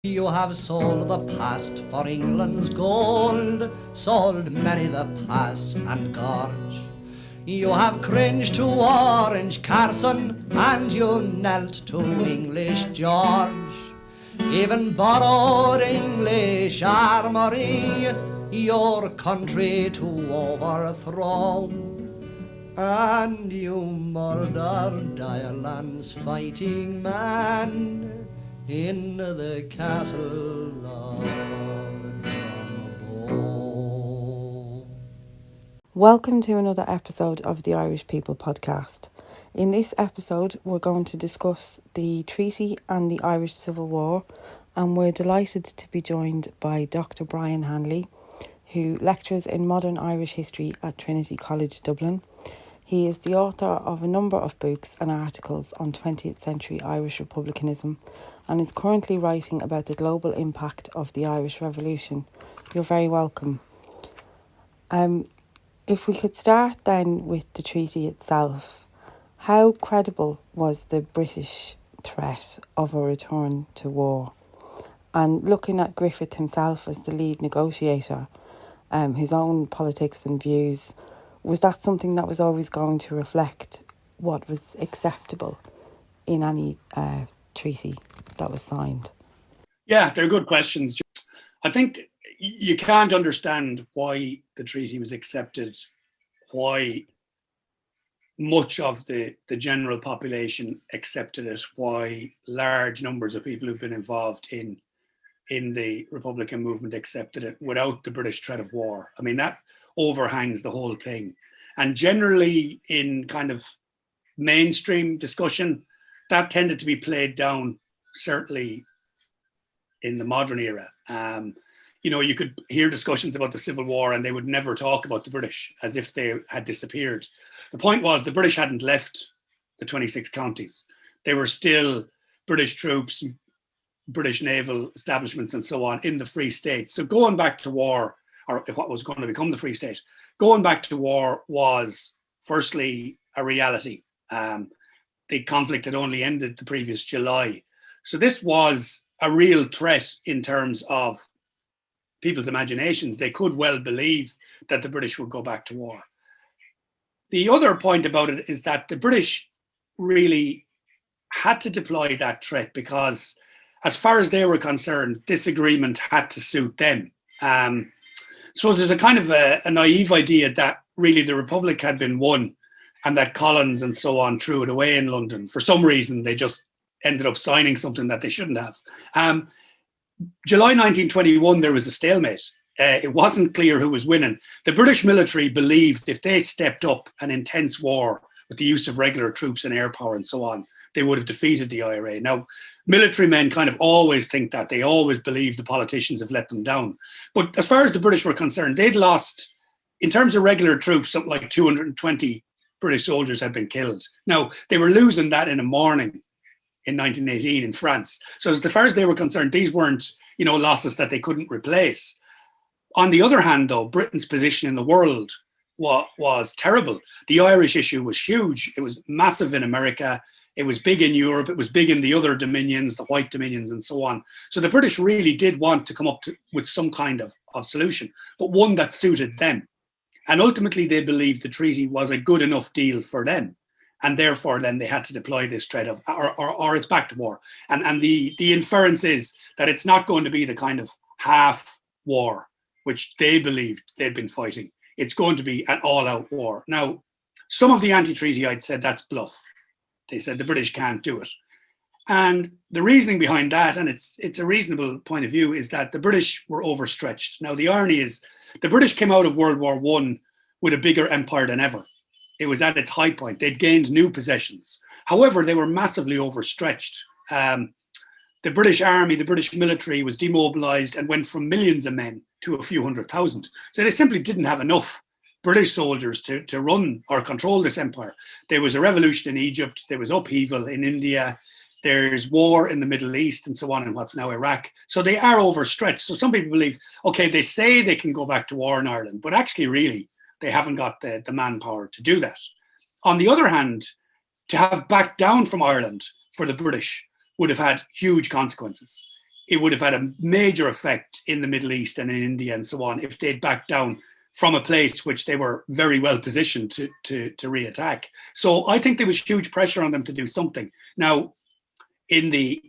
You have sold the past for England's gold, sold many the pass and gorge. You have cringed to Orange Carson, and you knelt to English George. Even borrowed English armory, your country to overthrow. And you murdered Ireland's fighting man in the castle of Drumbo. Welcome to another episode of the Irish People podcast. In this episode, we're going to discuss the treaty and the Irish Civil War, and we're delighted to be joined by Dr Brian Hanley, who lectures in modern Irish history at Trinity College Dublin. He is the author of a number of books and articles on 20th century Irish republicanism and is currently writing about the global impact of the Irish Revolution. You're very welcome. If we could start then with the treaty itself, how credible was the British threat of a return to war? And looking at Griffith himself as the lead negotiator, his own politics and views, was that something that was always going to reflect what was acceptable in any treaty that was signed? Yeah, they're good questions. I think you can't understand why the treaty was accepted, why much of the general population accepted it, why large numbers of people who've been involved in the Republican movement accepted it without the British threat of war. I mean, that overhangs the whole thing. And generally in kind of mainstream discussion, that tended to be played down, certainly in the modern era. You could hear discussions about the Civil War and they would never talk about the British as if they had disappeared. The point was the British hadn't left the 26 counties. They were still British troops, British naval establishments and so on in the Free State. So going back to war, or what was going to become the Free State, going back to war was firstly a reality. The conflict had only ended the previous July. So this was a real threat in terms of people's imaginations. They could well believe that the British would go back to war. The other point about it is that the British really had to deploy that threat because as far as they were concerned, this agreement had to suit them. So there's a kind of a naive idea that really the Republic had been won and that Collins and so on threw it away in London. For some reason, they just ended up signing something that they shouldn't have. July 1921, there was a stalemate. It wasn't clear who was winning. The British military believed if they stepped up an intense war with the use of regular troops and air power and so on, they would have defeated the IRA. Now, military men kind of always think that. They always believe the politicians have let them down. But as far as the British were concerned, they'd lost, in terms of regular troops, something like 220 British soldiers had been killed. Now, they were losing that in a morning in 1918 in France. So as far as they were concerned, these weren't, losses that they couldn't replace. On the other hand, though, Britain's position in the world was terrible. The Irish issue was huge. It was massive in America. It was big in Europe. It was big in the other dominions, the white dominions and so on. So the British really did want to come up with some kind of solution, but one that suited them. And ultimately, they believed the treaty was a good enough deal for them. And therefore, then they had to deploy this threat of, or it's back to war. And the inference is that it's not going to be the kind of half war, which they believed they'd been fighting. It's going to be an all-out war. Now, some of the Antitreaty said that's bluff. They said the British can't do it. And the reasoning behind that, and it's a reasonable point of view, is that the British were overstretched. Now, the irony is the British came out of World War I with a bigger empire than ever. It was at its high point. They'd gained new possessions. However, they were massively overstretched. The British army, the British military was demobilized and went from millions of men to a few 100,000. So they simply didn't have enough British soldiers to run or control this empire. There was a revolution in Egypt. There was upheaval in India. There's war in the Middle East and so on in what's now Iraq. So they are overstretched. So some people believe, okay, they say they can go back to war in Ireland, but actually really they haven't got the manpower to do that. On the other hand, to have backed down from Ireland for the British would have had huge consequences. it would have had a major effect in the Middle East and in India and so on if they'd backed down from a place which they were very well positioned to re-attack. So I think there was huge pressure on them to do something. Now, in the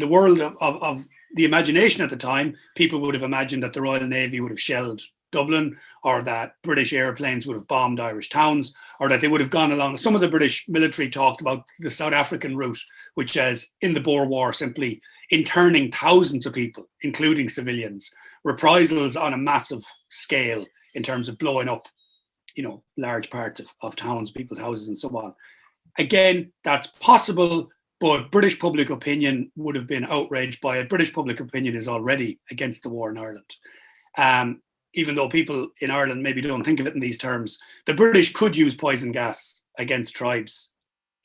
world of the imagination at the time, people would have imagined that the Royal Navy would have shelled Dublin, or that British airplanes would have bombed Irish towns, or that they would have gone along. Some of the British military talked about the South African route, which is in the Boer War, simply interning thousands of people, including civilians, reprisals on a massive scale in terms of blowing up, large parts of towns, people's houses and so on. Again, that's possible, but British public opinion would have been outraged by it. British public opinion is already against the war in Ireland. Even though people in Ireland maybe don't think of it in these terms, the British could use poison gas against tribes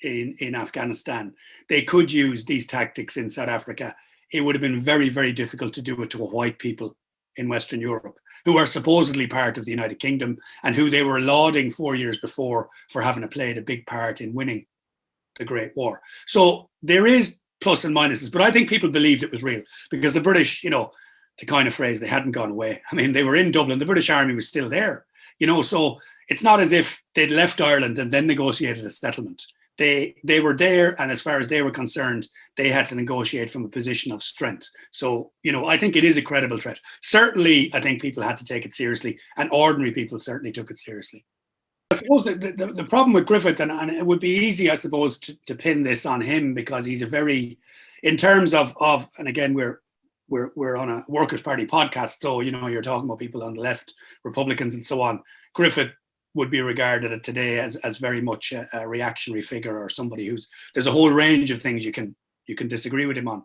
in Afghanistan. They could use these tactics in South Africa. It would have been very, very difficult to do it to a white people in Western Europe, who are supposedly part of the United Kingdom and who they were lauding 4 years before for having played a big part in winning the Great War. So there is plus and minuses, but I think people believed it was real because the British, to kind of phrase, they hadn't gone away. I mean, they were in Dublin. The British Army was still there, so it's not as if they'd left Ireland and then negotiated a settlement. They were there, and as far as they were concerned, they had to negotiate from a position of strength. So, I think it is a credible threat. Certainly, I think people had to take it seriously, and ordinary people certainly took it seriously. I suppose the problem with Griffith, and it would be easy, I suppose, to pin this on him because he's a very, in terms of and again, we're on a Workers' Party podcast, so you're talking about people on the left, Republicans and so on. Griffith would be regarded today as very much a reactionary figure, or somebody there's a whole range of things you can disagree with him on.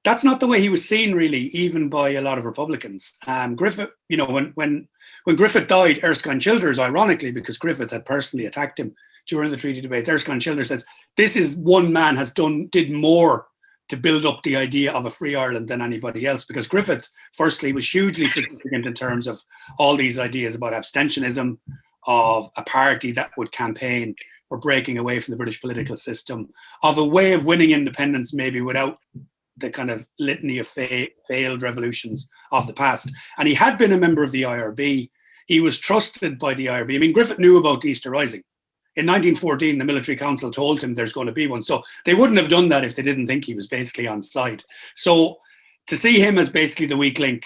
That's not the way he was seen, really, even by a lot of Republicans. Griffith, when Griffith died, Erskine Childers, ironically, because Griffith had personally attacked him during the treaty debates, Erskine Childers says, this is one man did more to build up the idea of a free Ireland than anybody else, because Griffith, firstly, was hugely significant in terms of all these ideas about abstentionism, of a party that would campaign for breaking away from the British political system, of a way of winning independence maybe without the kind of litany of failed revolutions of the past. And he had been a member of the IRB. He was trusted by the IRB. I mean, Griffith knew about the Easter Rising. In 1914, the military council told him there's going to be one. So they wouldn't have done that if they didn't think he was basically on side. So to see him as basically the weak link,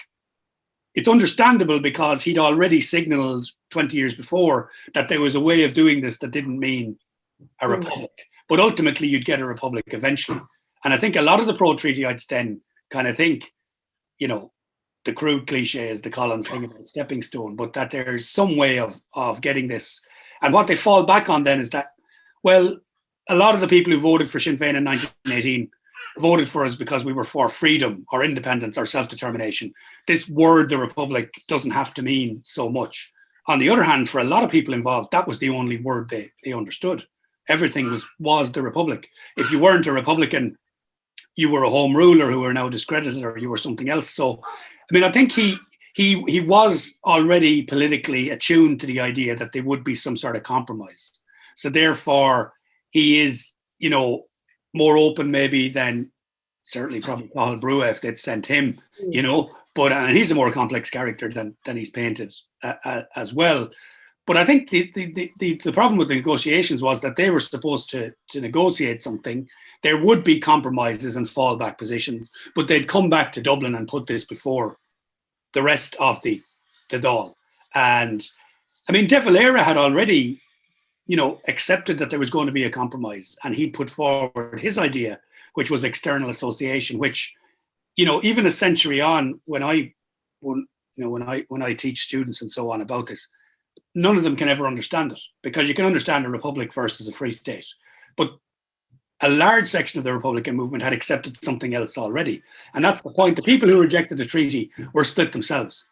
it's understandable because he'd already signaled 20 years before that there was a way of doing this that didn't mean a republic. But ultimately, you'd get a republic eventually. And I think a lot of the pro-treatyites then kind of think, the crude cliche is the Collins thing about stepping stone, but that there's some way of getting this. And what they fall back on then is that, well, a lot of the people who voted for Sinn Féin in 1918 voted for us because we were for freedom or independence or self-determination. This word, the Republic, doesn't have to mean so much. On the other hand, for a lot of people involved, that was the only word they understood. Everything was the Republic. If you weren't a Republican, you were a home ruler who were now discredited, or you were something else. So, I mean, I think he was already politically attuned to the idea that there would be some sort of compromise. So therefore, he is, more open maybe than certainly probably Cathal Brugha if they'd sent him, but and he's a more complex character than he's painted as well. But I think the problem with the negotiations was that they were supposed to negotiate something. There would be compromises and fallback positions, but they'd come back to Dublin and put this before the rest of the Dáil. And I mean, De Valera had already, accepted that there was going to be a compromise, and he put forward his idea, which was external association, which, even a century on, when I teach students and so on about this, none of them can ever understand it, because you can understand a republic versus a free state. But a large section of the Republican movement had accepted something else already. And that's the point. The people who rejected the treaty were split themselves.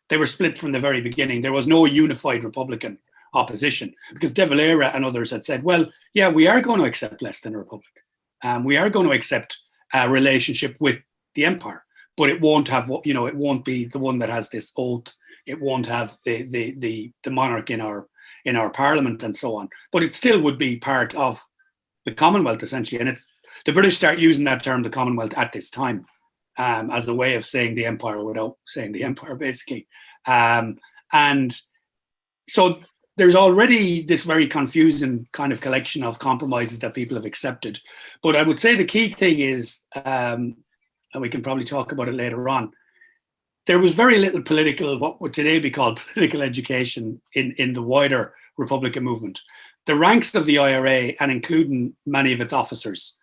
They were split from the very beginning. There was no unified Republican opposition, because De Valera and others had said, well, yeah, we are going to accept less than a republic. We are going to accept a relationship with the empire, but it won't have, it won't be the one that has this oath. It won't have the monarch in our parliament and so on. But it still would be part of the Commonwealth, essentially. And it's the British start using that term, the Commonwealth, at this time. as a way of saying the empire without saying the empire, basically. And so there's already this very confusing kind of collection of compromises that people have accepted. But I would say the key thing is, and we can probably talk about it later on, there was very little political, what would today be called political education in the wider Republican movement. The ranks of the IRA, and including many of its officers,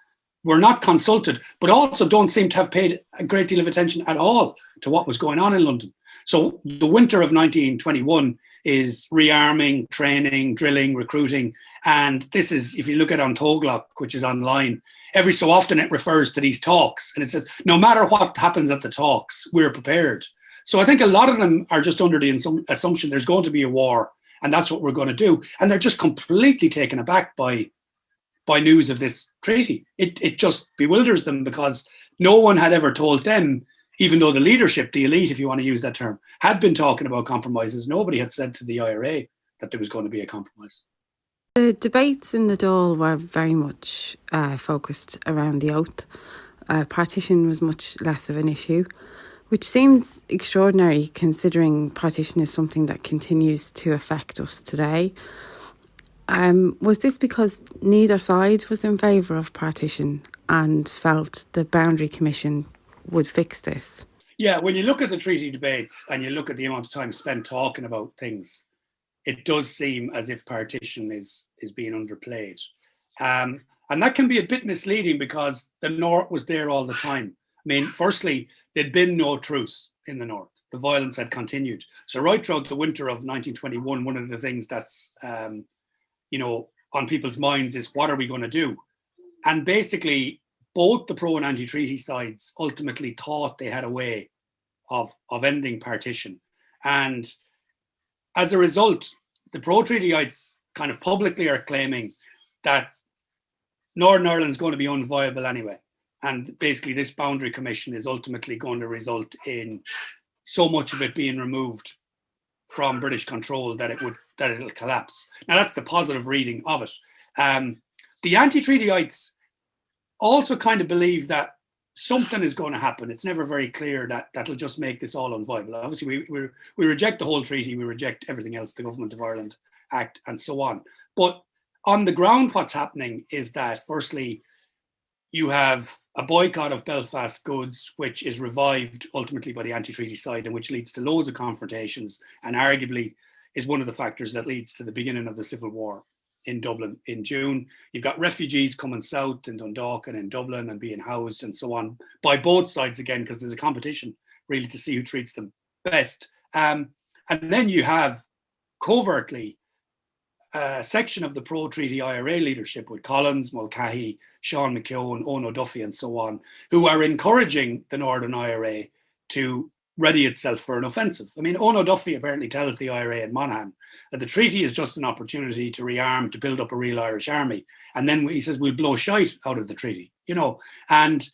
were not consulted, but also don't seem to have paid a great deal of attention at all to what was going on in London. So the winter of 1921 is rearming, training, drilling, recruiting. And this is, if you look at on Tóglock, which is online, every so often it refers to these talks. And it says, no matter what happens at the talks, we're prepared. So I think a lot of them are just under the assumption there's going to be a war and that's what we're going to do. And they're just completely taken aback by news of this treaty. It just bewilders them because no one had ever told them, even though the leadership, the elite, if you want to use that term, had been talking about compromises, nobody had said to the IRA that there was going to be a compromise. The debates in the Dáil were very much focused around the oath. Partition was much less of an issue, which seems extraordinary considering partition is something that continues to affect us today. Was this because neither side was in favour of partition and felt the Boundary Commission would fix this? Yeah, when you look at the treaty debates and you look at the amount of time spent talking about things, it does seem as if partition is being underplayed. And that can be a bit misleading because the North was there all the time. I mean, firstly, there'd been no truce in the North. The violence had continued. So right throughout the winter of 1921, one of the things that's, on people's minds is what are we going to do? And basically, both the pro and anti-treaty sides ultimately thought they had a way of ending partition. And as a result, the pro-treatyites kind of publicly are claiming that Northern Ireland's going to be unviable anyway. And basically this boundary commission is ultimately going to result in so much of it being removed from British control that it'll collapse. Now that's the positive reading of it. The anti-treatyites also kind of believe that something is going to happen. It's never very clear that that'll just make this all unviable. Obviously, we reject the whole treaty. We reject everything else, the Government of Ireland Act and so on. But on the ground, what's happening is that, firstly, you have a boycott of Belfast goods, which is revived ultimately by the anti-treaty side and which leads to loads of confrontations and arguably is one of the factors that leads to the beginning of the Civil War in Dublin in June. You've got refugees coming south in Dundalk and in Dublin and being housed and so on by both sides again, because there's a competition really to see who treats them best. And then you have covertly a section of the pro-treaty IRA leadership with Collins, Mulcahy, Sean McKeown, Ono Duffy and so on, who are encouraging the Northern IRA to ready itself for an offensive. I mean, Ono Duffy apparently tells the IRA in Monaghan that the treaty is just an opportunity to rearm, to build up a real Irish army. And then he says, we'll blow shite out of the treaty, And,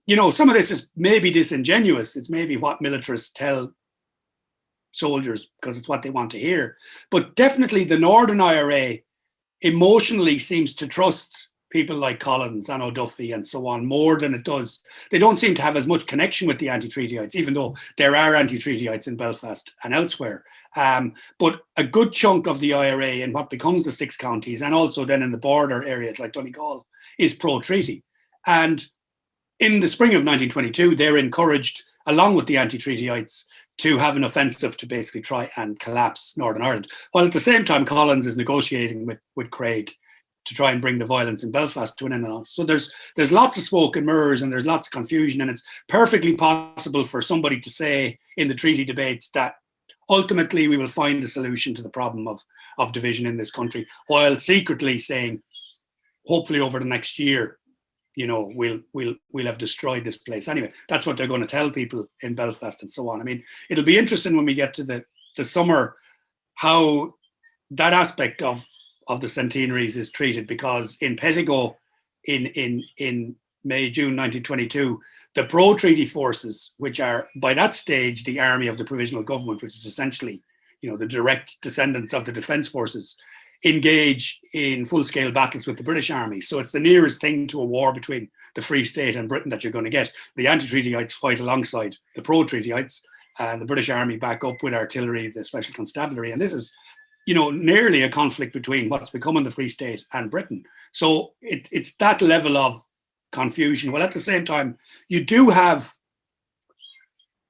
some of this is maybe disingenuous. It's maybe what militarists tell soldiers because it's what they want to hear. But definitely the Northern IRA emotionally seems to trust people like Collins and O'Duffy and so on more than it does. They don't seem to have as much connection with the anti-treatyites, even though there are anti-treatyites in Belfast and elsewhere. But a good chunk of the IRA in what becomes the 6 counties and also then in the border areas like Donegal is pro-treaty. And in the spring of 1922, they're encouraged, along with the anti-treatyites, to have an offensive to basically try and collapse Northern Ireland. While at the same time, Collins is negotiating with Craig to try and bring the violence in Belfast to an end. So there's lots of smoke and mirrors and there's lots of confusion, and it's perfectly possible for somebody to say in the treaty debates that ultimately we will find a solution to the problem of division in this country, while secretly saying, hopefully over the next year, we'll have destroyed this place. Anyway, that's what they're going to tell people in Belfast and so on. I mean, it'll be interesting when we get to the summer how that aspect of the centenaries is treated, because in Pettigo in May, June 1922, the pro-treaty forces, which are by that stage the army of the provisional government, which is essentially, the direct descendants of the defence forces, engage in full-scale battles with the British Army. So it's the nearest thing to a war between the Free State and Britain that you're going to get. The anti-treatyites fight alongside the pro-treatyites, and the British Army back up with artillery, the Special Constabulary. And this is, nearly a conflict between what's becoming the Free State and Britain. So it's that level of confusion. Well, at the same time, you do have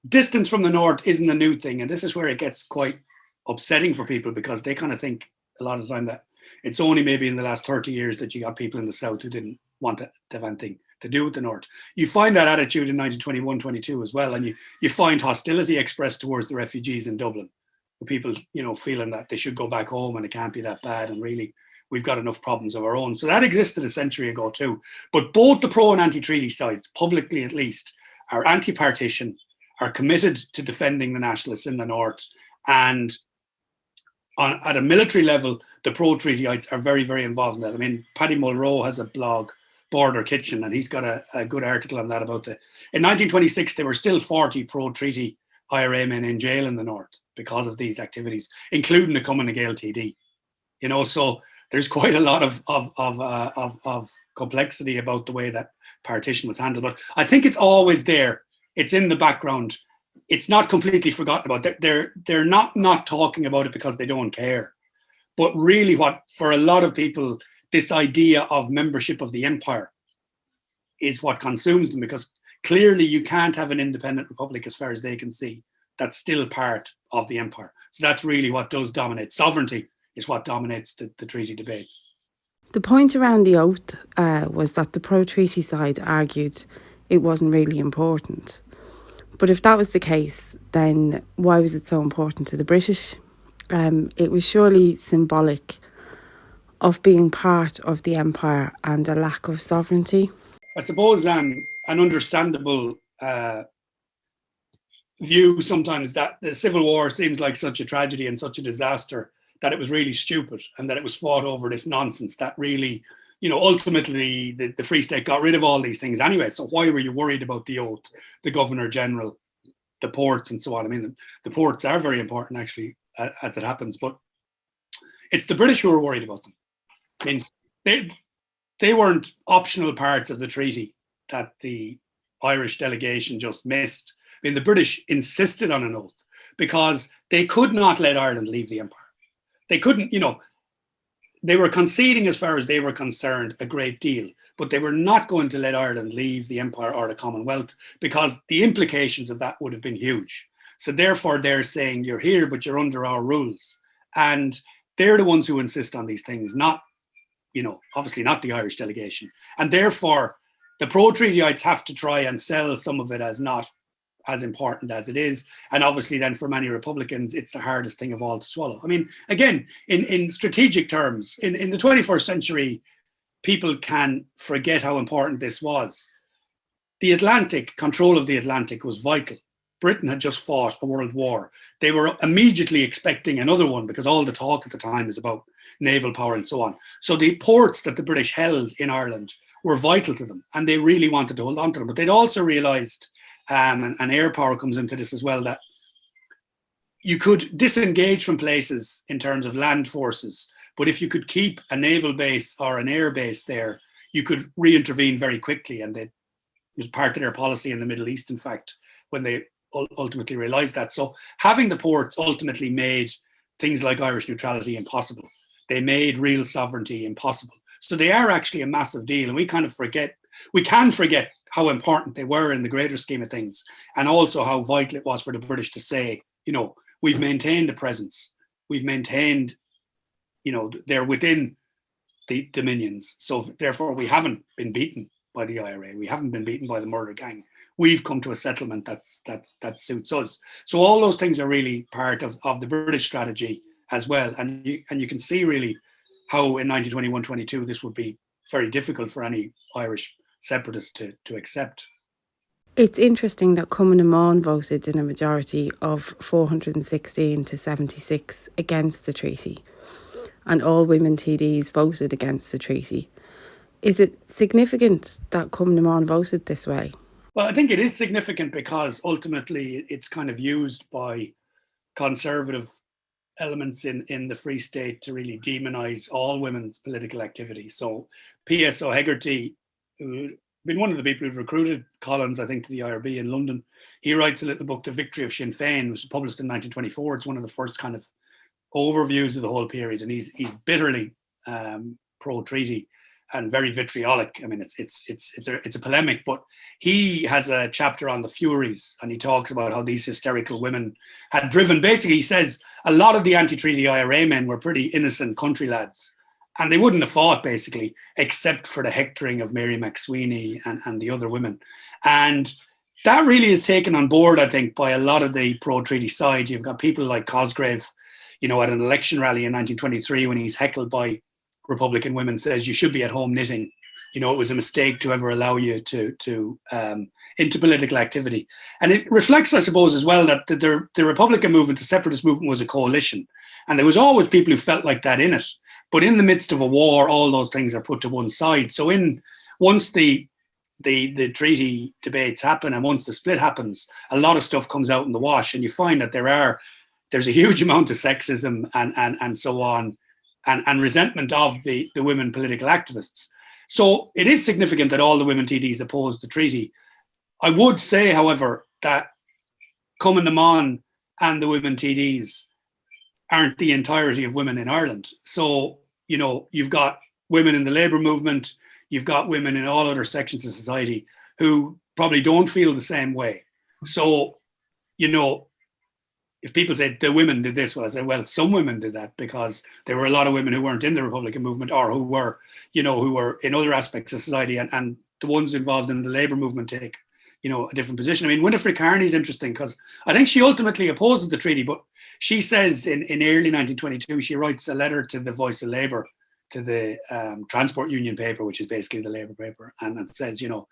distance from the north isn't a new thing. And this is where it gets quite upsetting for people, because they kind of think a lot of the time that it's only maybe in the last 30 years that you got people in the south who didn't want to have anything to do with the north. You find that attitude in 1921-22 as well. And you find hostility expressed towards the refugees in Dublin. People, feeling that they should go back home and it can't be that bad. And really, we've got enough problems of our own. So that existed a century ago too. But both the pro and anti-treaty sides, publicly at least, are anti-partition, are committed to defending the nationalists in the north. And at a military level, the pro-treatyites are very, very involved in that. I mean, Paddy Mulroe has a blog, Border Kitchen, and he's got a good article on that about in 1926, there were still 40 pro-treaty IRA men in jail in the north because of these activities, including the Cumann na Gael TD. So there's quite a lot of complexity about the way that partition was handled. But I think it's always there. It's in the background. It's not completely forgotten about. They're not talking about it because they don't care. But really, what for a lot of people, this idea of membership of the empire is what consumes them, because clearly you can't have an independent republic, as far as they can see, that's still part of the empire. So that's really what does dominate. Sovereignty is what dominates the treaty debates. The point around the oath was that the pro-treaty side argued it wasn't really important. But if that was the case, then why was it so important to the British? It was surely symbolic of being part of the empire and a lack of sovereignty. I suppose an understandable view sometimes that the Civil War seems like such a tragedy and such a disaster that it was really stupid, and that it was fought over this nonsense that really, ultimately the Free State got rid of all these things anyway. So why were you worried about the oath, the Governor General, the ports and so on? I mean, the ports are very important actually, as it happens, but it's the British who are worried about them. I mean, they weren't optional parts of the treaty that the Irish delegation just missed. I mean, the British insisted on an oath because they could not let Ireland leave the empire. They couldn't, they were conceding, as far as they were concerned, a great deal, but they were not going to let Ireland leave the empire or the Commonwealth, because the implications of that would have been huge. So therefore they're saying, you're here, but you're under our rules. And they're the ones who insist on these things, not, obviously not the Irish delegation. And therefore the pro-treatyites have to try and sell some of it as not as important as it is. And obviously then for many Republicans, it's the hardest thing of all to swallow. I mean, again, in strategic terms, in the 21st century, people can forget how important this was. The Atlantic, control of the Atlantic was vital. Britain had just fought a world war. They were immediately expecting another one, because all the talk at the time is about naval power and so on. So the ports that the British held in Ireland were vital to them, and they really wanted to hold on to them. But they'd also realised, and air power comes into this as well, that you could disengage from places in terms of land forces, but if you could keep a naval base or an air base there, you could re-intervene very quickly. And it was part of their policy in the Middle East, in fact, when they ultimately realised that. So having the ports ultimately made things like Irish neutrality impossible. They made real sovereignty impossible. So they are actually a massive deal, and we can forget how important they were in the greater scheme of things, and also how vital it was for the British to say, we've maintained a presence, we've maintained, they're within the dominions. So therefore we haven't been beaten by the IRA, we haven't been beaten by the murder gang. We've come to a settlement that suits us. So all those things are really part of the British strategy as well. And you can see really how in 1921-22 this would be very difficult for any Irish separatists to accept. It's interesting that Cumann na Mán voted in a majority of 416 to 76 against the treaty, and all women TDs voted against the treaty. Is it significant that Cumann na Mán voted this way? Well, I think it is significant because ultimately it's kind of used by conservative elements in the Free State to really demonize all women's political activity. So P.S. O'Hegarty, who'd been one of the people who recruited Collins, I think, to the IRB in London, he writes a little book, The Victory of Sinn Féin, which was published in 1924. It's one of the first kind of overviews of the whole period, and he's bitterly pro-treaty and very vitriolic. I mean, it's a polemic, but he has a chapter on the Furies, and he talks about how these hysterical women had driven. Basically, he says a lot of the anti-treaty IRA men were pretty innocent country lads, and they wouldn't have fought, basically, except for the hectoring of Mary McSweeney and the other women. And that really is taken on board, I think, by a lot of the pro-treaty side. You've got people like Cosgrave, you know, at an election rally in 1923, when he's heckled by Republican women, says you should be at home knitting. You know, it was a mistake to ever allow you to into political activity. And it reflects, I suppose, as well, that the Republican movement, the separatist movement, was a coalition. And there was always people who felt like that in it. But in the midst of a war, all those things are put to one side. So once the treaty debates happen, and once the split happens, a lot of stuff comes out in the wash, and you find that there's a huge amount of sexism and so on, and resentment of the women political activists. So it is significant that all the women TDs opposed the treaty. I would say, however, that Cumann na Món and the women TDs aren't the entirety of women in Ireland. So, you know, you've got women in the labour movement, you've got women in all other sections of society who probably don't feel the same way. So, you know, if people say the women did this, well, I say, well, some women did that, because there were a lot of women who weren't in the Republican movement, or who were in other aspects of society, and the ones involved in the labour movement take, you know, a different position. I mean, Winifred Carney is interesting, because I think she ultimately opposes the treaty, but she says in early 1922, she writes a letter to the Voice of Labour, to the Transport Union paper, which is basically the Labour paper, and it says, you know,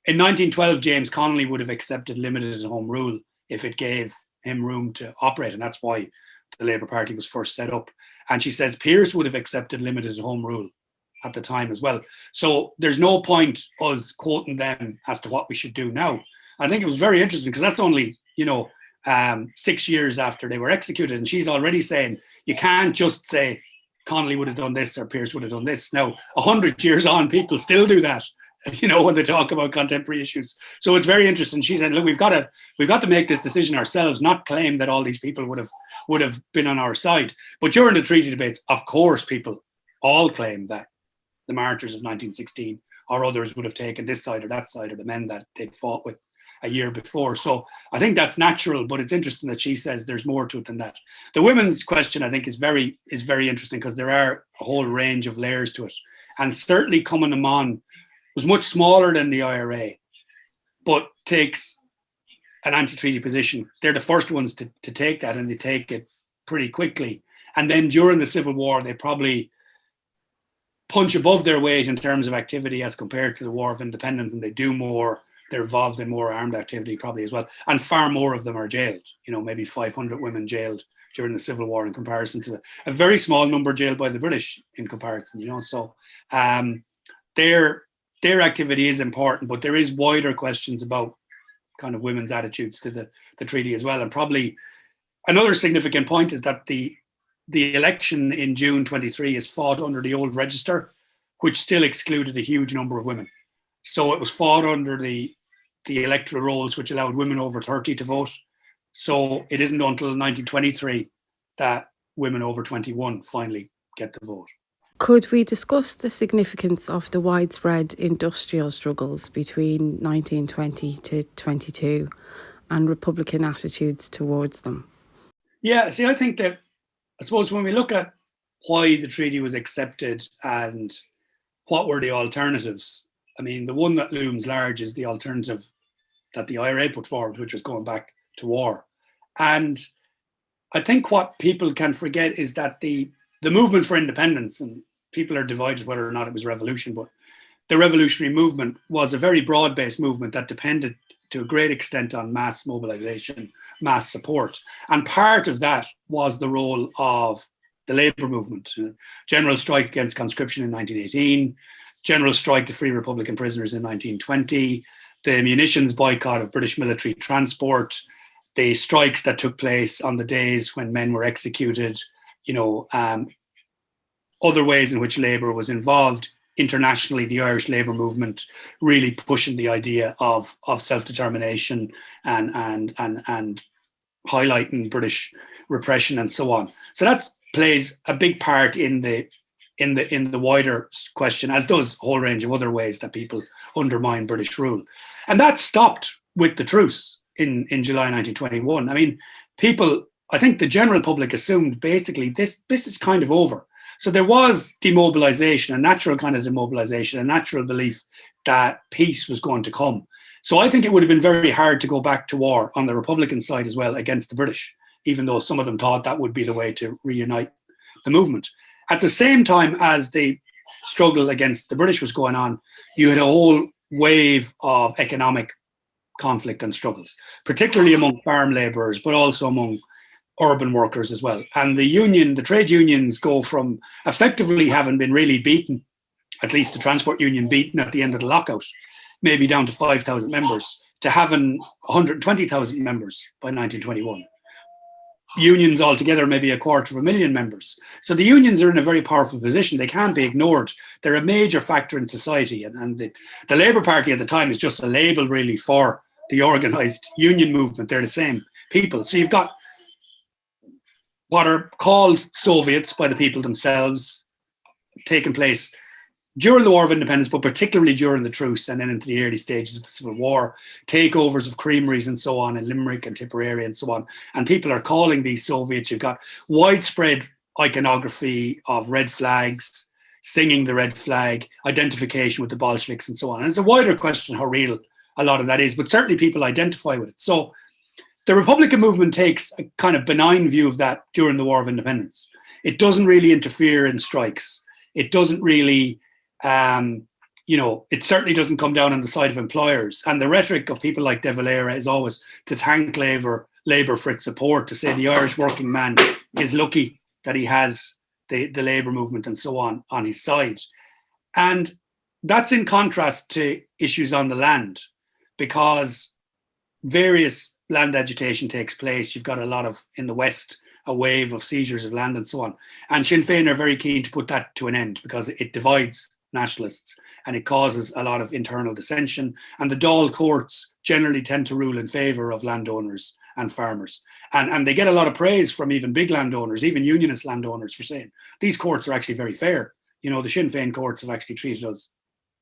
in 1912, James Connolly would have accepted limited home rule if it gave him room to operate, and that's why the Labour Party was first set up. And she says Pearse would have accepted limited home rule at the time as well. So there's no point us quoting them as to what we should do now. I think it was very interesting, because that's only, you know, 6 years after they were executed, and she's already saying you can't just say Connolly would have done this or Pearse would have done this. Now, 100 years on, people still do that, you know, when they talk about contemporary issues. So it's very interesting. She said, look, we've got to make this decision ourselves, not claim that all these people would have been on our side. But during the treaty debates, of course, people all claim that the martyrs of 1916 or others would have taken this side or that side, or the men that they'd fought with a year before. So I think that's natural, but it's interesting that she says there's more to it than that. The women's question, I think, is very interesting, because there are a whole range of layers to it. And certainly Cumann na Món was much smaller than the IRA, but takes an anti-treaty position. They're the first ones to take that, and they take it pretty quickly. And then during the Civil War, they probably punch above their weight in terms of activity as compared to the War of Independence, and they do more. They're involved in more armed activity probably as well. And far more of them are jailed, you know, maybe 500 women jailed during the Civil War in comparison to a very small number jailed by the British in comparison, you know. So their activity is important, but there is wider questions about kind of women's attitudes to the treaty as well. And probably another significant point is that the election in June 23 is fought under the old register, which still excluded a huge number of women. So it was fought under the electoral rolls, which allowed women over 30 to vote. So it isn't until 1923 that women over 21 finally get to vote. Could we discuss the significance of the widespread industrial struggles between 1920 to 22 and Republican attitudes towards them? Yeah, see, I suppose when we look at why the treaty was accepted and what were the alternatives, I mean, the one that looms large is the alternative that the IRA put forward, which was going back to war. And I think what people can forget is that the movement for independence, and people are divided whether or not it was revolution, but the revolutionary movement was a very broad-based movement that depended to a great extent on mass mobilization, mass support. And part of that was the role of the labour movement. General strike against conscription in 1918, general strike to free Republican prisoners in 1920, the munitions boycott of British military transport, the strikes that took place on the days when men were executed, other ways in which Labour was involved internationally, the Irish Labour movement really pushing the idea of self-determination and highlighting British repression and so on. So that plays a big part in the wider question, as does a whole range of other ways that people undermine British rule. And that stopped with the truce in July 1921. I mean, I think the general public assumed basically this is kind of over. So there was demobilization, a natural kind of demobilization, a natural belief that peace was going to come. So I think it would have been very hard to go back to war on the Republican side as well against the British, even though some of them thought that would be the way to reunite the movement. At the same time as the struggle against the British was going on, you had a whole wave of economic conflict and struggles, particularly among farm labourers, but also among urban workers as well. And the trade unions go from effectively having been really beaten, at least the transport union beaten at the end of the lockout, maybe down to 5,000 members, to having 120,000 members by 1921. Unions altogether, maybe 250,000 members. So the unions are in a very powerful position. They can't be ignored. They're a major factor in society. And the Labour Party at the time is just a label really for the organised union movement. They're the same people. So you've got what are called Soviets by the people themselves taking place during the War of Independence, but particularly during the truce and then into the early stages of the Civil War, takeovers of creameries and so on in Limerick and Tipperary and so on. And people are calling these Soviets. You've got widespread iconography of red flags, singing the red flag, identification with the Bolsheviks and so on. And it's a wider question how real a lot of that is, but certainly people identify with it. So the Republican movement takes a kind of benign view of that during the War of Independence. It doesn't really interfere in strikes. It doesn't really, it certainly doesn't come down on the side of employers. And the rhetoric of people like De Valera is always to thank Labour for its support, to say the Irish working man is lucky that he has the Labour movement and so on his side. And that's in contrast to issues on the land, because various land agitation takes place. You've got a lot of, in the West, a wave of seizures of land and so on. And Sinn Féin are very keen to put that to an end because it divides nationalists and it causes a lot of internal dissension. And the Dáil courts generally tend to rule in favour of landowners and farmers. And they get a lot of praise from even big landowners, even unionist landowners, for saying these courts are actually very fair. The Sinn Féin courts have actually treated us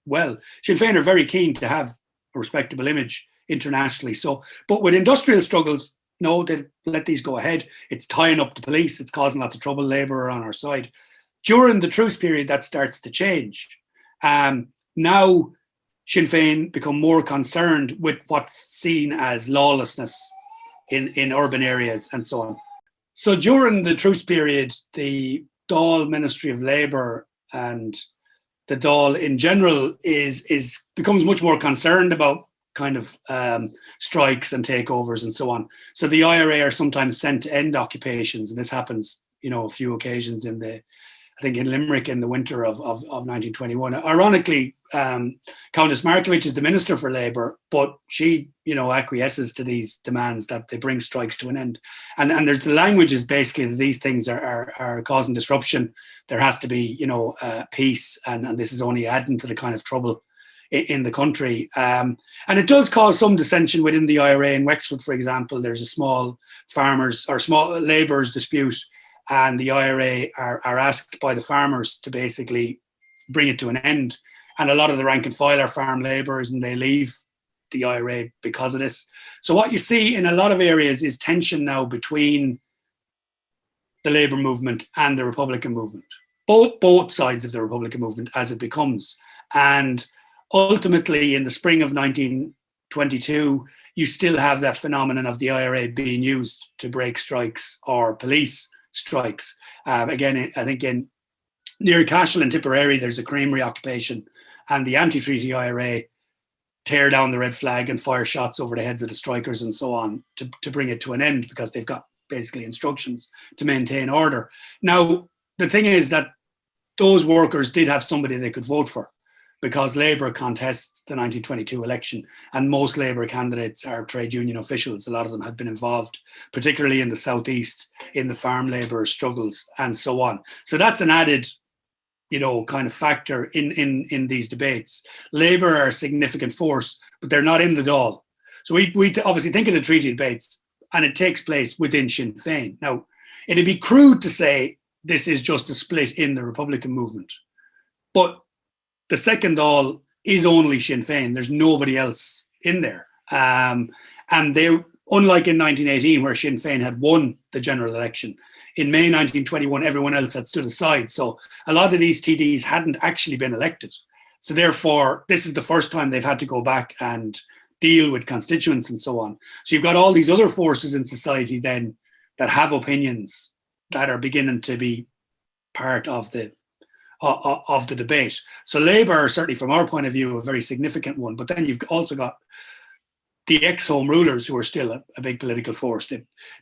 well. Sinn Féin are very keen to have a respectable image internationally. So, but with industrial struggles, no, they let these go ahead. It's tying up the police. It's causing lots of trouble. Labour are on our side. During the truce period, that starts to change. Now, Sinn Féin become more concerned with what's seen as lawlessness in urban areas and so on. So during the truce period, the Dáil Ministry of Labour and the Dáil in general becomes much more concerned about kind of strikes and takeovers and so on. So the IRA are sometimes sent to end occupations, and this happens, a few occasions in Limerick in the winter of 1921. Ironically, Countess Markievicz is the Minister for Labour, but she, acquiesces to these demands that they bring strikes to an end. And there's the language is basically that these things are causing disruption. There has to be, peace, and this is only adding to the kind of trouble in the country. And it does cause some dissension within the IRA. In Wexford, for example, there's a small small labourers dispute, and the IRA are asked by the farmers to basically bring it to an end. And a lot of the rank and file are farm labourers, and they leave the IRA because of this. So what you see in a lot of areas is tension now between the Labour movement and the Republican movement, both sides of the Republican movement as it becomes. And ultimately, in the spring of 1922, you still have that phenomenon of the IRA being used to break strikes or police strikes. Again, I think near Cashel in Tipperary, there's a creamery occupation, and the Antitreaty IRA tear down the red flag and fire shots over the heads of the strikers and so on to bring it to an end, because they've got basically instructions to maintain order. Now, the thing is that those workers did have somebody they could vote for. because Labour contests the 1922 election, and most Labour candidates are trade union officials. A lot of them had been involved, particularly in the southeast, in the farm labour struggles and so on. So that's an added, kind of factor in these debates. Labour are a significant force, but they're not in the Dáil. So we obviously think of the treaty debates, and it takes place within Sinn Féin. Now, it'd be crude to say this is just a split in the Republican movement, but the second Dáil is only Sinn Féin. There's nobody else in there. And they, unlike in 1918, where Sinn Féin had won the general election, in May 1921, everyone else had stood aside. So a lot of these TDs hadn't actually been elected. So therefore, this is the first time they've had to go back and deal with constituents and so on. So you've got all these other forces in society then that have opinions that are beginning to be part of the debate. So Labour, certainly from our point of view, a very significant one. But then you've also got the ex-Home Rulers, who are still a big political force,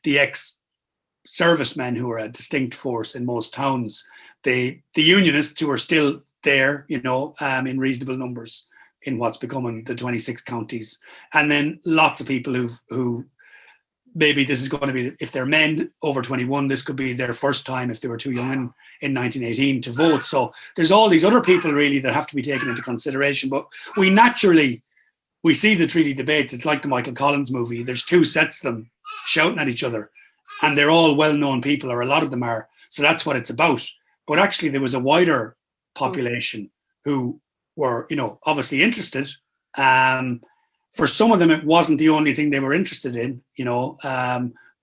the ex-servicemen, who are a distinct force in most towns, the Unionists, who are still there, in reasonable numbers in what's becoming the 26 counties. And then lots of people who maybe this is going to be, if they're men over 21, this could be their first time, if they were too young in 1918, to vote. So there's all these other people really that have to be taken into consideration. But we see the treaty debates. It's like the Michael Collins movie. There's two sets of them shouting at each other, and they're all well-known people, or a lot of them are. So that's what it's about. But actually there was a wider population who were, obviously interested. For some of them, it wasn't the only thing they were interested in,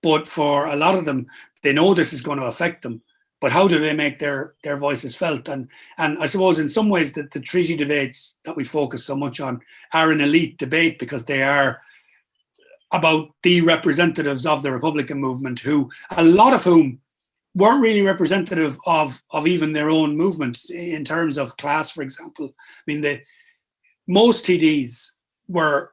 but for a lot of them, they know this is going to affect them. But how do they make their voices felt? And I suppose in some ways that the treaty debates that we focus so much on are an elite debate, because they are about the representatives of the Republican movement, who a lot of whom weren't really representative of even their own movements in terms of class, for example. I mean, most TDs were,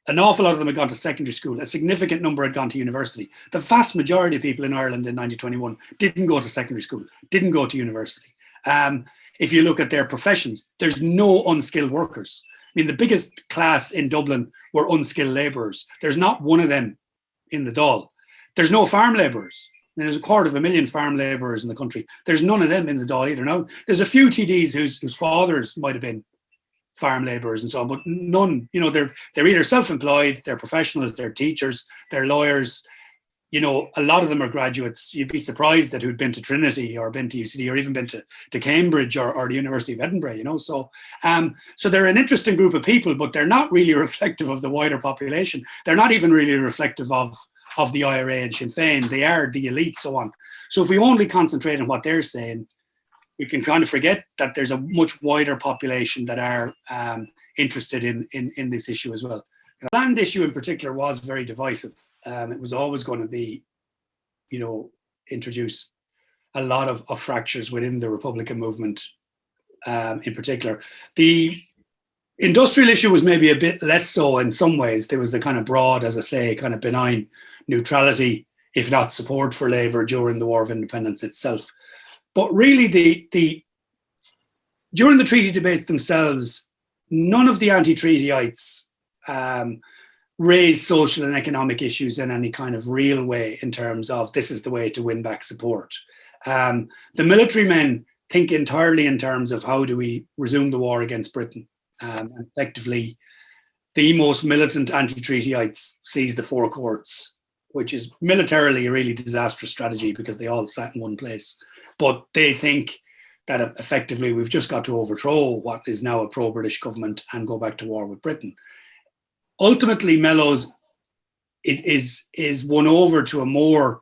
an awful lot of them had gone to secondary school. A significant number had gone to university. The vast majority of people in Ireland in 1921 didn't go to secondary school, didn't go to university. If you look at their professions, there's no unskilled workers. I mean, the biggest class in Dublin were unskilled labourers. There's not one of them in the Dáil. There's no farm labourers. I mean, there's 250,000 farm labourers in the country. There's none of them in the Dáil either. Now, there's a few TDs whose fathers might have been farm labourers and so on, but none, they're either self-employed, they're professionals, they're teachers, they're lawyers. A lot of them are graduates. You'd be surprised at who'd been to Trinity or been to UCD or even been to Cambridge or the University of Edinburgh, So they're an interesting group of people, but they're not really reflective of the wider population. They're not even really reflective of the IRA and Sinn Féin. They are the elite, so on. So if we only concentrate on what they're saying, we can kind of forget that there's a much wider population that are interested in this issue as well. The land issue in particular was very divisive. It was always going to be, introduce a lot of fractures within the Republican movement in particular. The industrial issue was maybe a bit less so in some ways. There was the kind of broad, as I say, kind of benign neutrality, if not support for Labour during the War of Independence itself. But really, during the treaty debates themselves, none of the Antitreatyites raised social and economic issues in any kind of real way in terms of this is the way to win back support. The military men think entirely in terms of how do we resume the war against Britain. Effectively, the most militant Antitreatyites seize the Four Courts, which is militarily a really disastrous strategy because they all sat in one place. But they think that effectively we've just got to overthrow what is now a pro-British government and go back to war with Britain. Ultimately, Mellows is won over to a more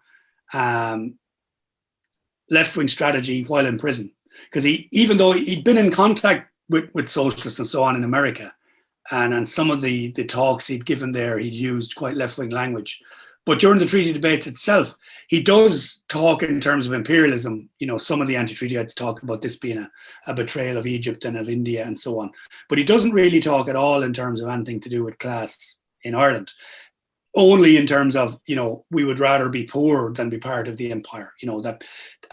left-wing strategy while in prison, because even though he'd been in contact with socialists and so on in America, and some of the talks he'd given there, he'd used quite left-wing language. But during the treaty debates itself, he does talk in terms of imperialism. Some of the Antitreatyites talk about this being a betrayal of Egypt and of India and so on. But he doesn't really talk at all in terms of anything to do with class in Ireland. only in terms of, we would rather be poor than be part of the empire. That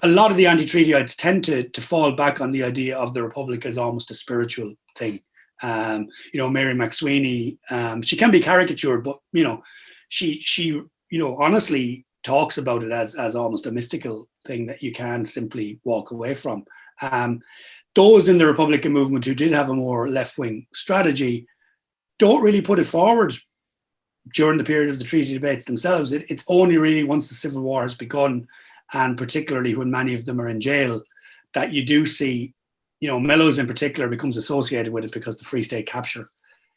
a lot of the anti-treatyites tend to fall back on the idea of the republic as almost a spiritual thing. Mary McSweeney, she can be caricatured, but she honestly talks about it as almost a mystical thing that you can simply walk away from. Those in the Republican movement who did have a more left-wing strategy don't really put it forward during the period of the treaty debates themselves. It's only really once the Civil War has begun, and particularly when many of them are in jail, that you do see, Mellows in particular becomes associated with it because the Free State capture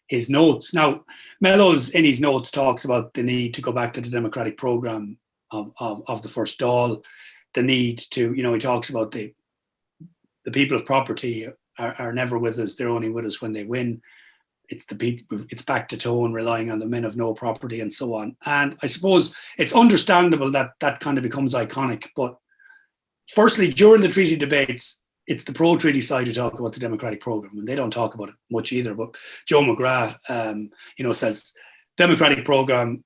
his notes. Now, Mellows in his notes talks about the need to go back to the democratic programme of the First Dáil, the need to, he talks about the people of property are never with us, they're only with us when they win. It's the people, it's back to tone, relying on the men of no property and so on. And I suppose it's understandable that that kind of becomes iconic. But firstly, during the treaty debates, it's the pro-treaty side who talk about the democratic programme, and they don't talk about it much either. But Joe McGrath, says, democratic programme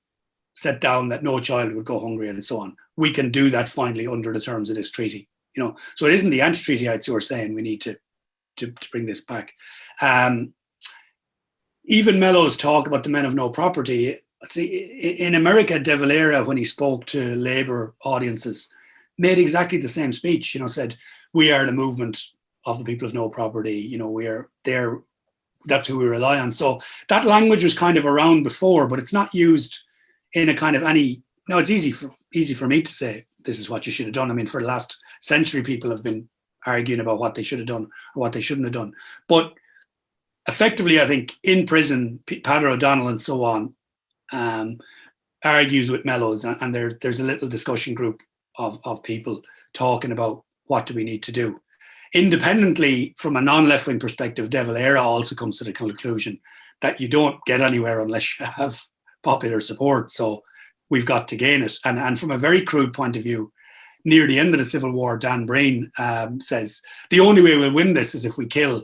set down that no child would go hungry and so on. We can do that finally under the terms of this treaty. So it isn't the anti-treatyites who are saying we need to bring this back. Even Mellows talk about the men of no property. See, in America, De Valera, when he spoke to Labour audiences, made exactly the same speech. Said, we are the movement of the people of no property. We are there. That's who we rely on. So that language was kind of around before, but it's not used in a kind of any. No, it's easy for me to say this is what you should have done. I mean, for the last century, people have been arguing about what they should have done or what they shouldn't have done. But effectively, I think in prison, Peadar O'Donnell and so on argues with Mellows, and there's a little discussion group of people talking about what do we need to do. Independently, from a non-left-wing perspective, De Valera also comes to the conclusion that you don't get anywhere unless you have popular support. So we've got to gain it. And from a very crude point of view, near the end of the Civil War, Dan Breen says, the only way we'll win this is if we kill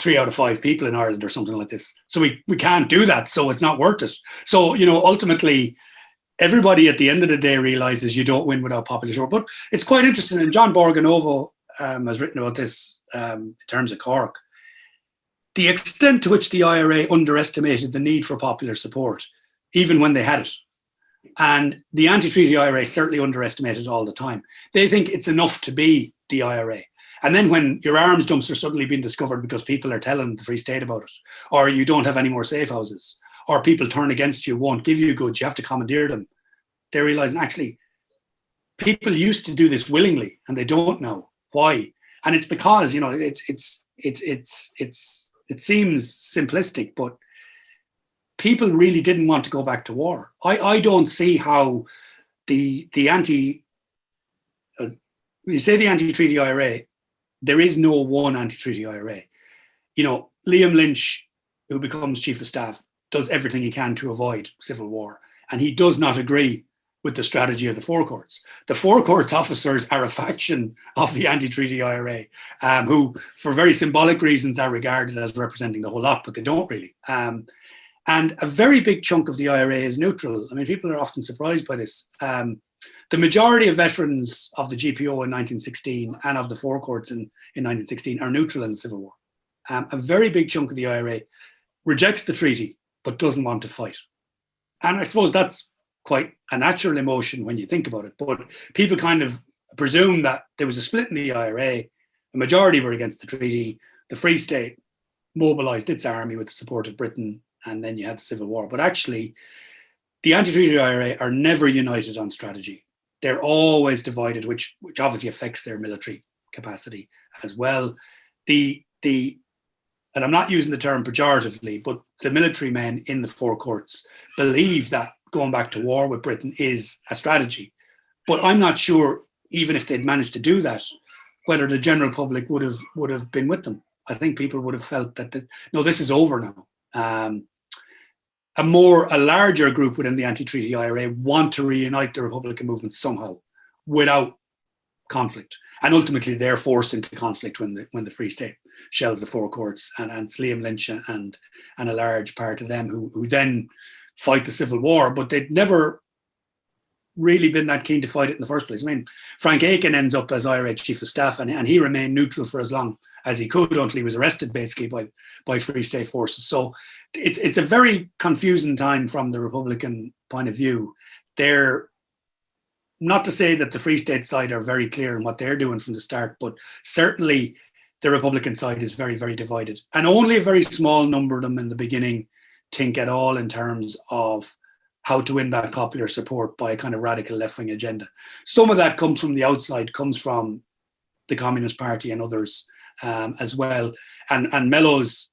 3 out of 5 people in Ireland or something like this. So we can't do that, so it's not worth it. So, ultimately, everybody at the end of the day realises you don't win without popular support. But it's quite interesting, and John Borganovo has written about this in terms of Cork, the extent to which the IRA underestimated the need for popular support, even when they had it. And the anti-treaty IRA certainly underestimated it all the time. They think it's enough to be the IRA. And then when your arms dumps are suddenly being discovered because people are telling the Free State about it, or you don't have any more safe houses, or people turn against you, won't give you goods, you have to commandeer them, they realise actually people used to do this willingly and they don't know why. And it's because, it seems simplistic, but people really didn't want to go back to war. I don't see how the when you say the anti-treaty IRA, there is no one anti-treaty IRA. Liam Lynch, who becomes Chief of Staff, does everything he can to avoid civil war. And he does not agree with the strategy of the Four Courts. The Four Courts officers are a faction of the anti-treaty IRA, who, for very symbolic reasons, are regarded as representing the whole lot, but they don't really. And a very big chunk of the IRA is neutral. I mean, people are often surprised by this. The majority of veterans of the GPO in 1916 and of the Four Courts in 1916 are neutral in the Civil War. A very big chunk of the IRA rejects the treaty, but doesn't want to fight. And I suppose that's quite a natural emotion when you think about it. But people kind of presume that there was a split in the IRA. The majority were against the treaty. The Free State mobilised its army with the support of Britain, and then you had the Civil War. But actually, the anti-treaty IRA are never united on strategy. They're always divided, which obviously affects their military capacity as well. And I'm not using the term pejoratively, but the military men in the Four Courts believe that going back to war with Britain is a strategy. But I'm not sure, even if they'd managed to do that, whether the general public would have been with them. I think people would have felt that, no, this is over now. A larger group within the anti-treaty IRA want to reunite the Republican movement somehow without conflict. And ultimately they're forced into conflict when the Free State shells the Four Courts, and it's Liam Lynch and a large part of them who then fight the Civil War, but they'd never really been that keen to fight it in the first place. I mean, Frank Aiken ends up as IRA Chief of Staff, and he remained neutral for as long as he could until he was arrested, basically, by Free State forces. So it's a very confusing time from the Republican point of view. They're not to say that the Free State side are very clear in what they're doing from the start, but certainly the Republican side is very, very divided. And only a very small number of them in the beginning think at all in terms of how to win back popular support by a kind of radical left-wing agenda. Some of that comes from the outside, comes from the Communist Party and others as well. And Mellows,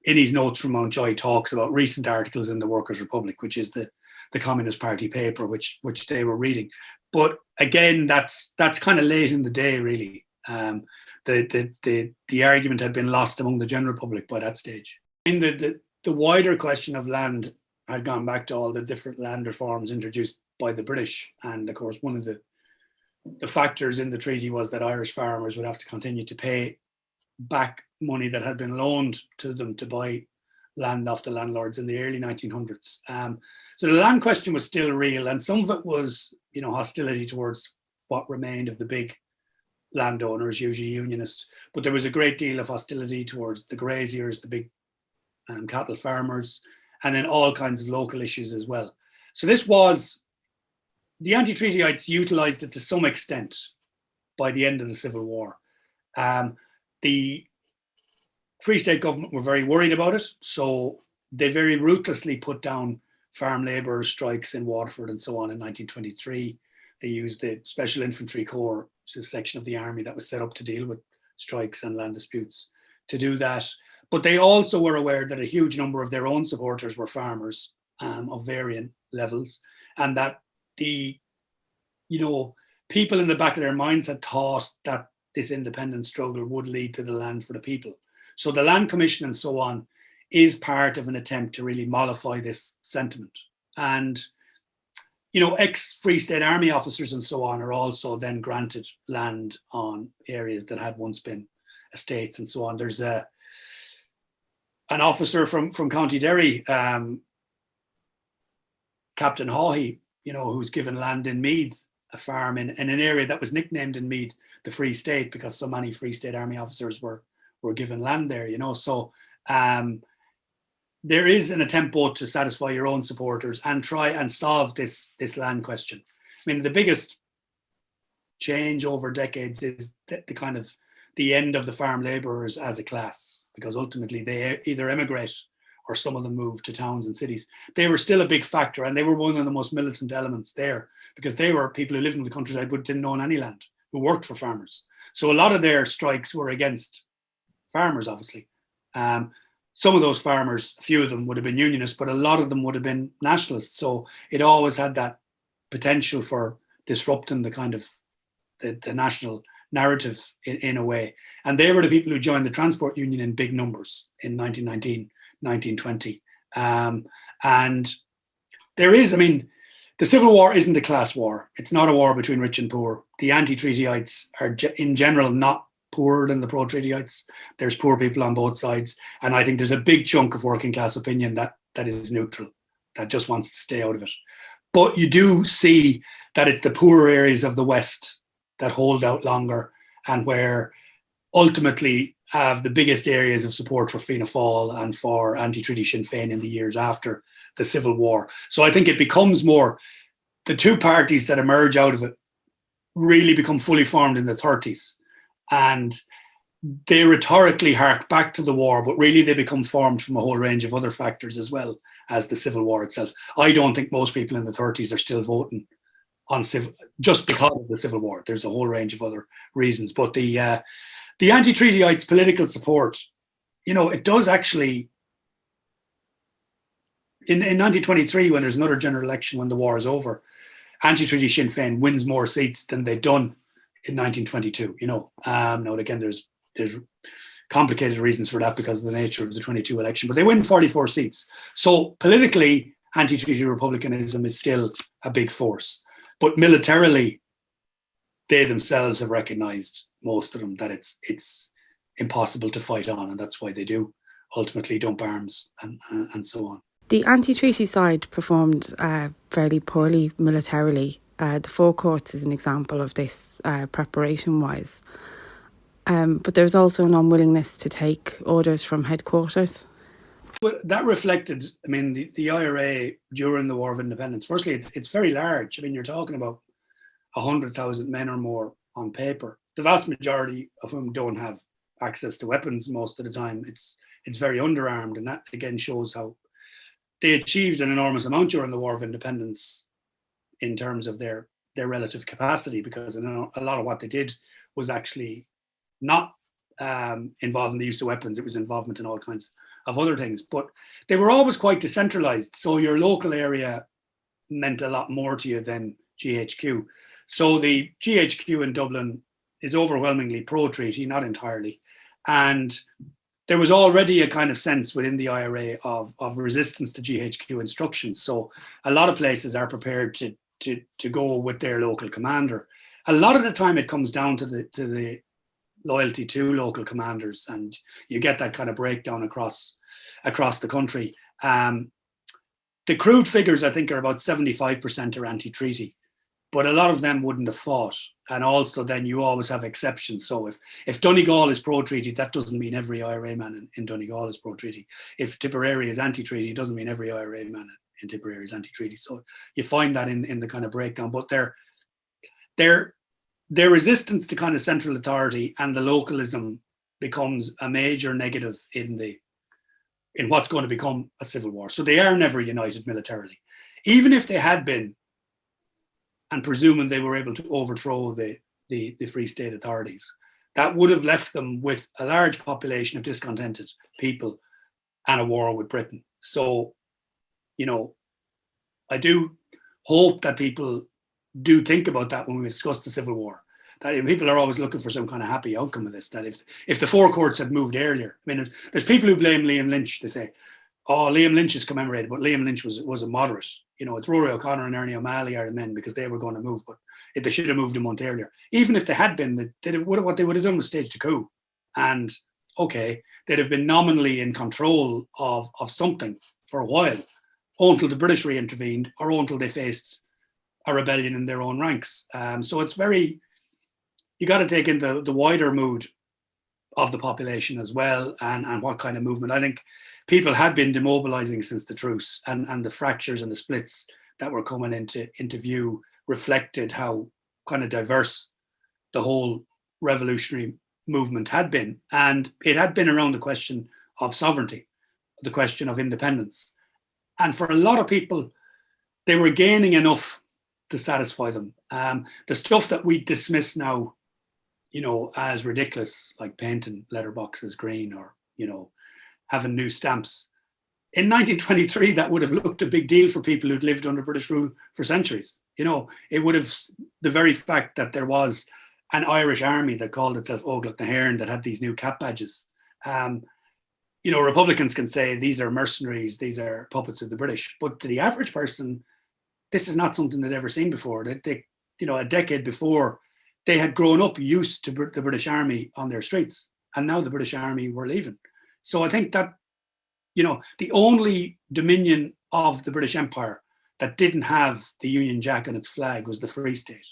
in his notes from Mountjoy, talks about recent articles in the Workers' Republic, which is the Communist Party paper, which they were reading. But again, that's kind of late in the day, really. The argument had been lost among the general public by that stage. In the wider question of land had gone back to all the different land reforms introduced by the British. And of course, one of the factors in the treaty was that Irish farmers would have to continue to pay back money that had been loaned to them to buy land off the landlords in the early 1900s. So the land question was still real, and some of it was, hostility towards what remained of the big landowners, usually unionists. But there was a great deal of hostility towards the graziers, the big cattle farmers, and then all kinds of local issues as well. So the Antitreatyites utilised it to some extent by the end of the Civil War. The Free State government were very worried about it, so they very ruthlessly put down farm labourers' strikes in Waterford and so on in 1923. They used the Special Infantry Corps, which is a section of the army that was set up to deal with strikes and land disputes, to do that. But they also were aware that a huge number of their own supporters were farmers of varying levels, and that the people in the back of their minds had thought that this independence struggle would lead to the land for the people. So the Land Commission and so on is part of an attempt to really mollify this sentiment. And, ex-Free State Army officers and so on are also then granted land on areas that had once been estates and so on. There's an officer from County Derry, Captain Hawhey, who's given land in Meath, a farm in an area that was nicknamed in Meath the Free State because so many Free State Army officers were given land there, So there is an attempt both to satisfy your own supporters and try and solve this land question. I mean, the biggest change over decades is the end of the farm labourers as a class, because ultimately they either emigrate or some of them move to towns and cities. They were still a big factor, and they were one of the most militant elements there, because they were people who lived in the countryside but didn't own any land, who worked for farmers. So a lot of their strikes were against farmers, obviously. Some of those farmers, a few of them would have been unionists, but a lot of them would have been nationalists. So it always had that potential for disrupting the kind of the national narrative in a way. And they were the people who joined the transport union in big numbers in 1919, 1920. And there is, the Civil War isn't a class war. It's not a war between rich and poor. The Antitreatyites are in general not poorer than the pro-treatyites. There's poor people on both sides. And I think there's a big chunk of working class opinion that is neutral, that just wants to stay out of it. But you do see that it's the poorer areas of the West that hold out longer and where ultimately have the biggest areas of support for Fianna Fáil and for anti-treaty Sinn Féin in the years after the Civil War. So I think it becomes more, the two parties that emerge out of it really become fully formed in the 30s. And they rhetorically hark back to the war, but really they become formed from a whole range of other factors as well as the Civil War itself. I don't think most people in the 30s are still voting on civil just because of the Civil War. There's a whole range of other reasons. But the Antitreatyites' political support, it does actually, in 1923, when there's another general election, when the war is over, anti-treaty Sinn Féin wins more seats than they'd done in 1922. Now again, there's complicated reasons for that because of the nature of the 22 election, but they win 44 seats. So politically, anti-treaty republicanism is still a big force, but militarily, they themselves have recognised, most of them, that it's impossible to fight on, and that's why they do ultimately dump arms and so on. The anti-treaty side performed fairly poorly militarily. The Four Courts is an example of this preparation-wise. But there's also an unwillingness to take orders from headquarters. But that reflected, I mean, the IRA during the War of Independence. Firstly, it's very large. I mean, you're talking about 100,000 men or more on paper. The vast majority of whom don't have access to weapons most of the time. It's very underarmed, and that again shows how they achieved an enormous amount during the War of Independence in terms of their relative capacity, because a lot of what they did was actually not involved in the use of weapons. It was involvement in all kinds of other things, but they were always quite decentralized. So your local area meant a lot more to you than GHQ. So the GHQ in Dublin is overwhelmingly pro-treaty, not entirely. And there was already a kind of sense within the IRA of resistance to GHQ instructions. So a lot of places are prepared to go with their local commander. A lot of the time it comes down to the loyalty to local commanders, and you get that kind of breakdown across the country. The crude figures, I think, are about 75% are anti-treaty, but a lot of them wouldn't have fought. And also then you always have exceptions. So if Donegal is pro-treaty, that doesn't mean every IRA man in Donegal is pro-treaty. If Tipperary is anti-treaty, it doesn't mean every IRA man in Tipperary is anti-treaty. So you find that in the kind of breakdown. But their resistance to kind of central authority and the localism becomes a major negative in what's going to become a civil war. So they are never united militarily. Even if they had been, and presuming they were able to overthrow the Free State authorities, that would have left them with a large population of discontented people and a war with Britain. So, I do hope that people do think about that when we discuss the Civil War. That people are always looking for some kind of happy outcome of this, that if the Four Courts had moved earlier. I mean, there's people who blame Liam Lynch. They say, oh, Liam Lynch is commemorated, but Liam Lynch was a moderate. It's Rory O'Connor and Ernie O'Malley are the men because they were going to move, but they should have moved a month earlier. Even if they had been, what they would have done was staged a coup. And okay, they'd have been nominally in control of something for a while, until the British re-intervened or until they faced a rebellion in their own ranks. So it's you got to take in the wider mood of the population as well, and what kind of movement. I think people had been demobilizing since the truce, and the fractures and the splits that were coming into view reflected how kind of diverse the whole revolutionary movement had been. And it had been around the question of sovereignty, the question of independence. And for a lot of people, they were gaining enough to satisfy them. The stuff that we dismiss now, as ridiculous, like painting letterboxes green or, having new stamps. In 1923, that would have looked a big deal for people who'd lived under British rule for centuries. It would have, the very fact that there was an Irish army that called itself Óglacht na hÉireann that had these new cap badges. Republicans can say these are mercenaries, these are puppets of the British. But to the average person, this is not something they'd ever seen before. They a decade before, they had grown up used to the British Army on their streets, and now the British Army were leaving. So I think that, the only dominion of the British Empire that didn't have the Union Jack on its flag was the Free State,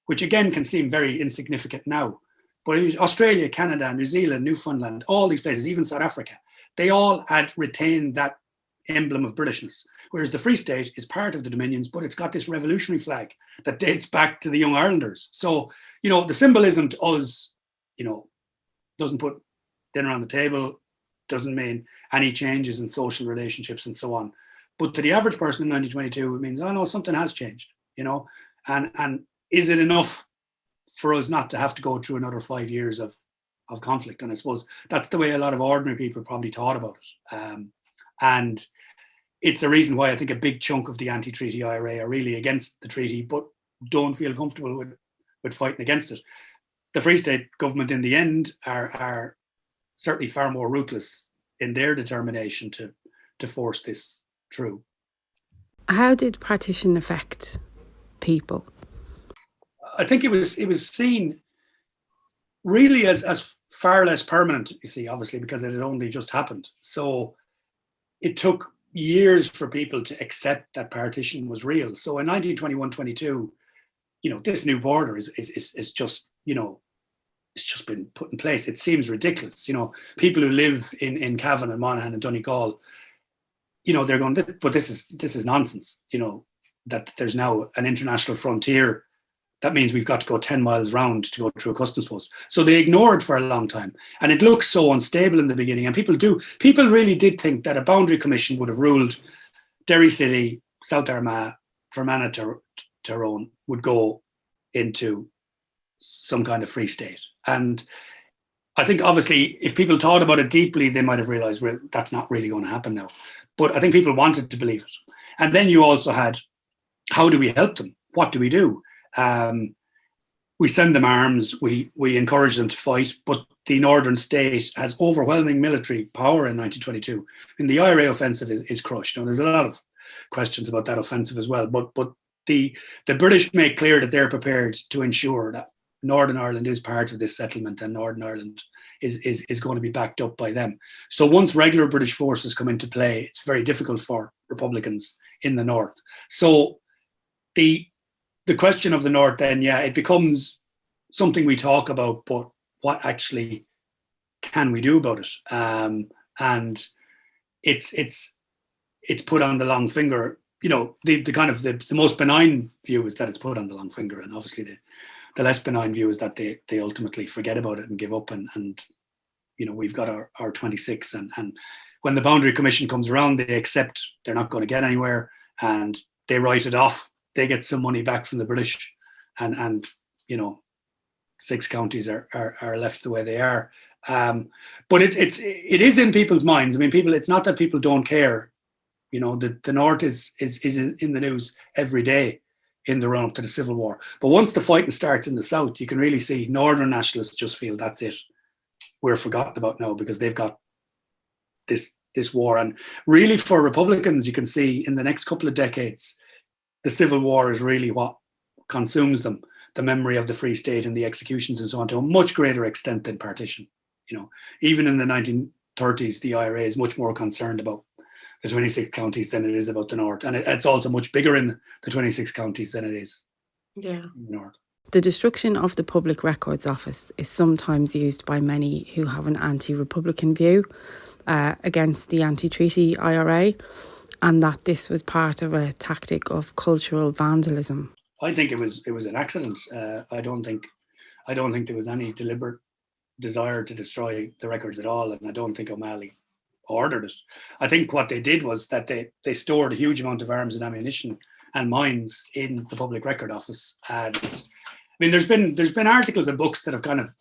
which again can seem very insignificant now. But it was Australia, Canada, New Zealand, Newfoundland, all these places, even South Africa, they all had retained that emblem of Britishness, whereas the Free State is part of the Dominions, but it's got this revolutionary flag that dates back to the Young Irelanders. So, the symbolism to us, doesn't put dinner on the table, doesn't mean any changes in social relationships and so on. But to the average person in 1922, it means, oh no, something has changed, and is it enough for us not to have to go through another 5 years of conflict? And I suppose that's the way a lot of ordinary people probably thought about it. And it's a reason why I think a big chunk of the anti-treaty IRA are really against the treaty, but don't feel comfortable with fighting against it. The Free State government in the end are certainly far more ruthless in their determination to force this through. How did partition affect people? I think it was seen really as far less permanent, you see, obviously, because it had only just happened. So it took, years for people to accept that partition was real. So in 1921-22, this new border is just, it's just been put in place. It seems ridiculous. People who live in Cavan and Monaghan and Donegal, they're going, but this is nonsense. That there's now an international frontier. That means we've got to go 10 miles round to go through a customs post. So they ignored for a long time. And it looks so unstable in the beginning. And people really did think that a boundary commission would have ruled Derry City, South Armagh, Fermanagh, Tyrone would go into some kind of free state. And I think obviously if people thought about it deeply, they might have realized, well, that's not really going to happen now. But I think people wanted to believe it. And then you also had, how do we help them? What do we do? We send them arms, we encourage them to fight, but the northern state has overwhelming military power in 1922. And the IRA offensive is crushed. Now, there's a lot of questions about that offensive as well, but the British make clear that they're prepared to ensure that Northern Ireland is part of this settlement, and Northern Ireland is going to be backed up by them. So once regular British forces come into play, it's very difficult for Republicans in the north. So the question of the north then, it becomes something we talk about, but what actually can we do about it? And it's put on the long finger. The most benign view is that it's put on the long finger, and obviously the less benign view is that they ultimately forget about it and give up. And we've got our 26, and when the Boundary Commission comes around, they accept they're not going to get anywhere, and they write it off. They get some money back from the British, and 6 counties are left the way they are. But it is in people's minds. I mean, it's not that people don't care. The North is in the news every day in the run-up to the Civil War. But once the fighting starts in the South, you can really see Northern nationalists just feel that's it. We're forgotten about now because they've got this war. And really for Republicans, you can see in the next couple of decades, the Civil War is really what consumes them, the memory of the Free State and the executions and so on, to a much greater extent than partition. Even in the 1930s, the IRA is much more concerned about the 26 counties than it is about the North. And it's also much bigger in the 26 counties than it is in the North. The destruction of the Public Records Office is sometimes used by many who have an anti-Republican view against the Antitreaty IRA, and that this was part of a tactic of cultural vandalism. I think it was an accident. I don't think there was any deliberate desire to destroy the records at all, and I don't think O'Malley ordered it. I think what they did was that they stored a huge amount of arms and ammunition and mines in the Public Record Office. And I mean, there's been articles and books that have kind of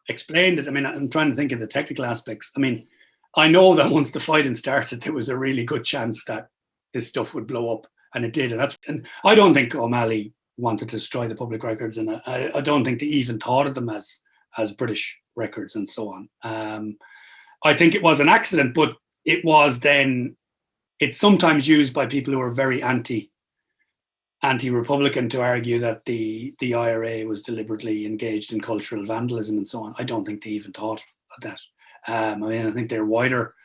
explained it. I mean, I'm trying to think of the technical aspects. I mean, I know that once the fighting started, there was a really good chance that this stuff would blow up, and it did. And I don't think O'Malley wanted to destroy the public records, and I don't think they even thought of them as British records and so on. I think it was an accident, but it's sometimes used by people who are very anti-Republican to argue that the IRA was deliberetely engaged in cultural vandalism and so on. I don't think they even thought of that. I think their wider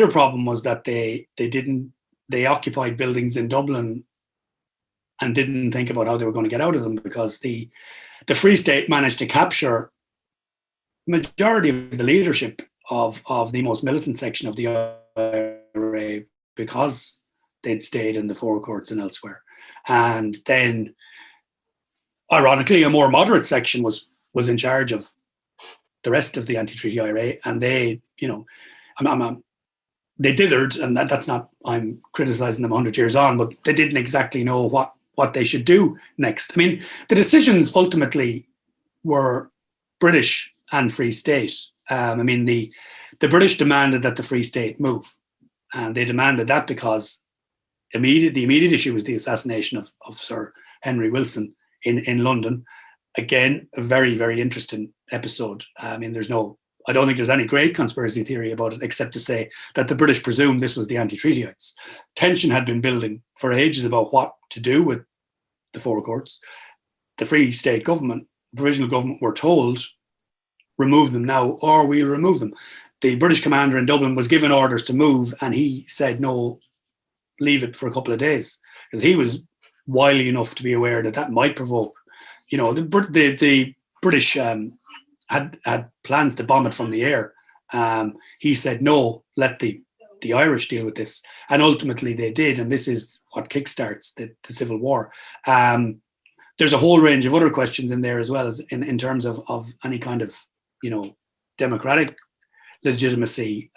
problem was that they occupied buildings in Dublin and didn't think about how they were going to get out of them, because the Free State managed to capture the majority of the leadership of the most militant section of the IRA because they'd stayed in the forecourts and elsewhere. And then, ironically, a more moderate section was in charge of the rest of the anti-treaty IRA, and they dithered, and that's not, I'm criticizing them 100 years on, but they didn't exactly know what they should do next. I mean, the decisions ultimately were British and Free State. The British demanded that the Free State move, and they demanded that because the immediate issue was the assassination of Sir Henry Wilson in London. Again, a very, very interesting episode. I don't think there's any great conspiracy theory about it, except to say that the British presumed this was the anti-treatyites. Tension had been building for ages about what to do with the forecourts. The Free State government, provisional government, were told, remove them now or we'll remove them. the British commander in Dublin was given orders to move, and he said, no, leave it for a couple of days, because he was wily enough to be aware that that might provoke, the British had plans to bomb it from the air. He said, no, let the Irish deal with this. And ultimately they did. And this is what kickstarts the Civil War. There's a whole range of other questions in there as well, as in terms of any kind of, democratic legitimacy.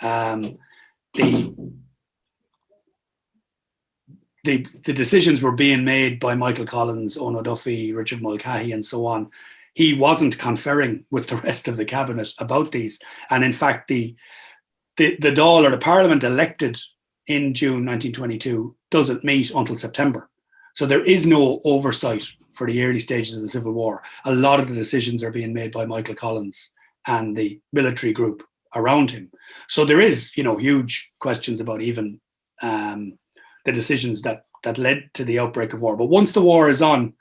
The decisions were being made by Michael Collins, Ono Duffy, Richard Mulcahy, and so on. He wasn't conferring with the rest of the cabinet about these. And in fact, the Dáil, or the Parliament elected in June 1922, doesn't meet until September. So there is no oversight for the early stages of the Civil War. A lot of the decisions are being made by Michael Collins and the military group around him. So there is, huge questions about even the decisions that led to the outbreak of war. But once the war is on,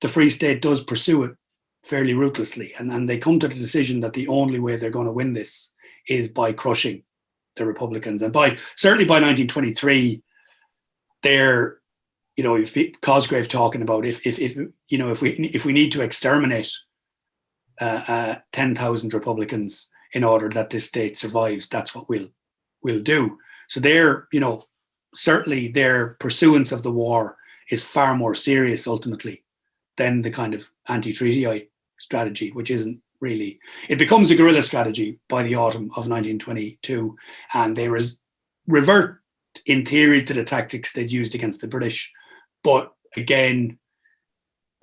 the Free State does pursue it fairly ruthlessly. And they come to the decision that the only way they're going to win this is by crushing the Republicans. And certainly by 1923, they're, you've Cosgrave talking about if we need to exterminate 10,000 Republicans in order that this state survives, that's what we'll do. So they're, certainly their pursuance of the war is far more serious ultimately than the kind of anti-treaty strategy, which isn't really, it becomes a guerrilla strategy by the autumn of 1922, and they revert in theory to the tactics they'd used against the British. But again,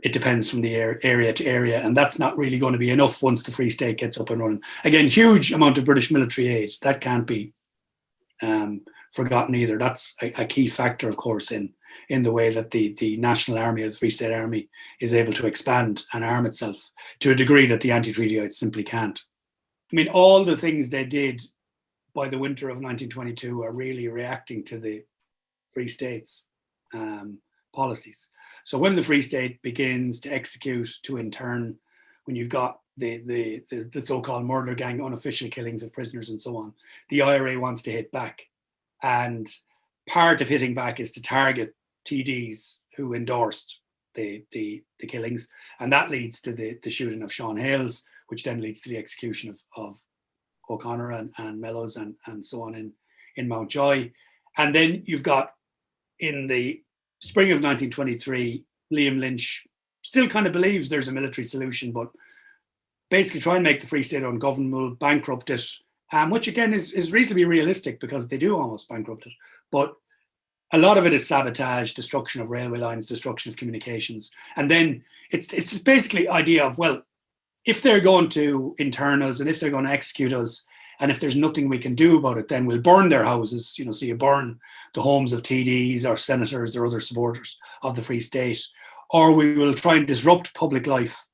it depends from the area to area, and that's not really going to be enough once the Free State gets up and running. Again, huge amount of British military aid, that can't be forgotten either. That's a key factor, of course, in the way that the National Army, or the Free State Army, is able to expand and arm itself to a degree that the anti-treatyites simply can't. I mean, all the things they did by the winter of 1922 are really reacting to the Free State's policies. So when the Free State begins to execute, to in turn, when you've got the so-called murder gang, unofficial killings of prisoners and so on, the IRA wants to hit back. And part of hitting back is to target TDs who endorsed the killings. And that leads to the shooting of Sean Hales, which then leads to the execution of O'Connor and Mellows and so on in Mountjoy. And then you've got, in the spring of 1923, Liam Lynch still kind of believes there's a military solution, but basically try and make the Free State ungovernable, bankrupt it, which again is reasonably realistic because they do almost bankrupt it. But a lot of it is sabotage, destruction of railway lines, destruction of communications. And then it's basically idea of, well, if they're going to intern us and if they're going to execute us, and if there's nothing we can do about it, then we'll burn their houses. So you burn the homes of TDs or senators or other supporters of the Free State, or we will try and disrupt public life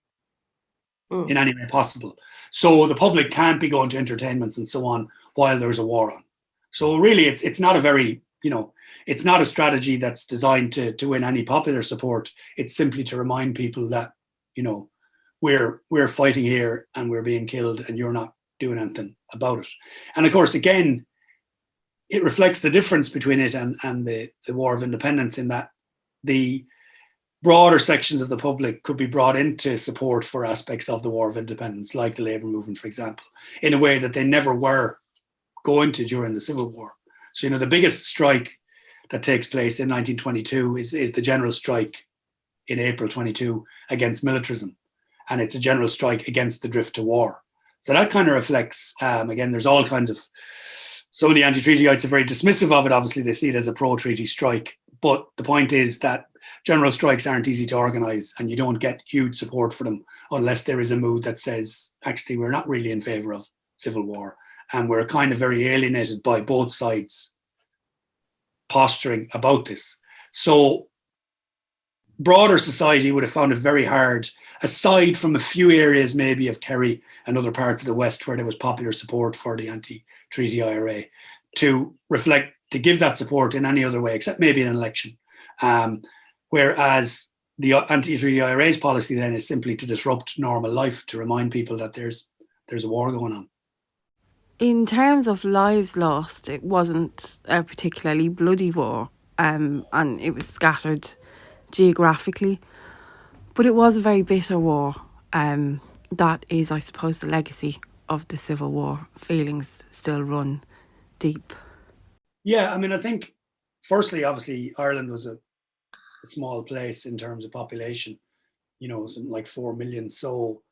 in any way possible. So the public can't be going to entertainments and so on while there's a war on. So really, it's not a very, it's not a strategy that's designed to win any popular support. It's simply to remind people that, we're fighting here and we're being killed and you're not doing anything about it. And of course, again, it reflects the difference between it and the War of Independence, in that the broader sections of the public could be brought into support for aspects of the War of Independence, like the labour movement, for example, in a way that they never were going to during the Civil War. So, the biggest strike that takes place in 1922 is the general strike in April 22 against militarism. And it's a general strike against the drift to war. So that kind of reflects, again, there's all kinds of, some of the anti-treatyites are very dismissive of it. Obviously, they see it as a pro-treaty strike. But the point is that general strikes aren't easy to organise, and you don't get huge support for them unless there is a mood that says, actually, we're not really in favour of civil war. And we're kind of very alienated by both sides posturing about this. So broader society would have found it very hard, aside from a few areas maybe of Kerry and other parts of the West where there was popular support for the anti-treaty IRA, to give that support in any other way, except maybe an election. Whereas the anti-treaty IRA's policy then is simply to disrupt normal life, to remind people that there's a war going on. In terms of lives lost, it wasn't a particularly bloody war, and it was scattered geographically, but it was a very bitter war. That is, I suppose, the legacy of the Civil War. Feelings still run deep. Yeah, I mean, I think, firstly, obviously, Ireland was a small place in terms of population, something like 4 million. So,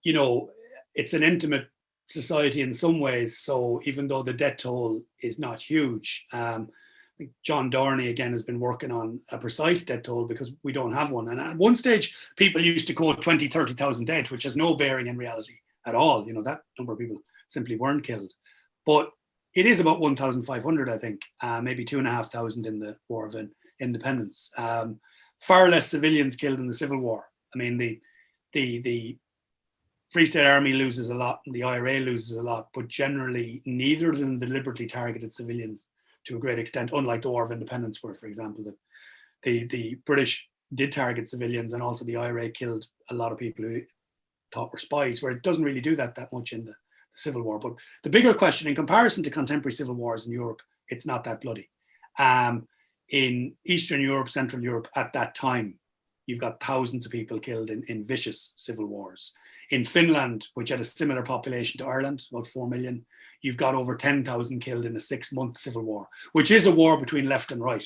it's an intimate society in some ways. So even though the death toll is not huge, I think John Dorney again has been working on a precise death toll because we don't have one. And at one stage, people used to quote 20, 30,000 dead, which has no bearing in reality at all. That number of people simply weren't killed. But it is about 1,500, I think, maybe 2,500 in the War of Independence. Far less civilians killed in the Civil War. I mean, the Free State Army loses a lot and the IRA loses a lot, but generally neither of them deliberately targeted civilians to a great extent, unlike the War of Independence, where, for example, the British did target civilians, and also the IRA killed a lot of people who thought were spies, where it doesn't really do that much in the Civil War. But the bigger question, in comparison to contemporary civil wars in Europe, it's not that bloody. In Eastern Europe, Central Europe at that time, you've got thousands of people killed in vicious civil wars. In Finland, which had a similar population to Ireland, about 4 million, you've got over 10,000 killed in a 6-month civil war, which is a war between left and right,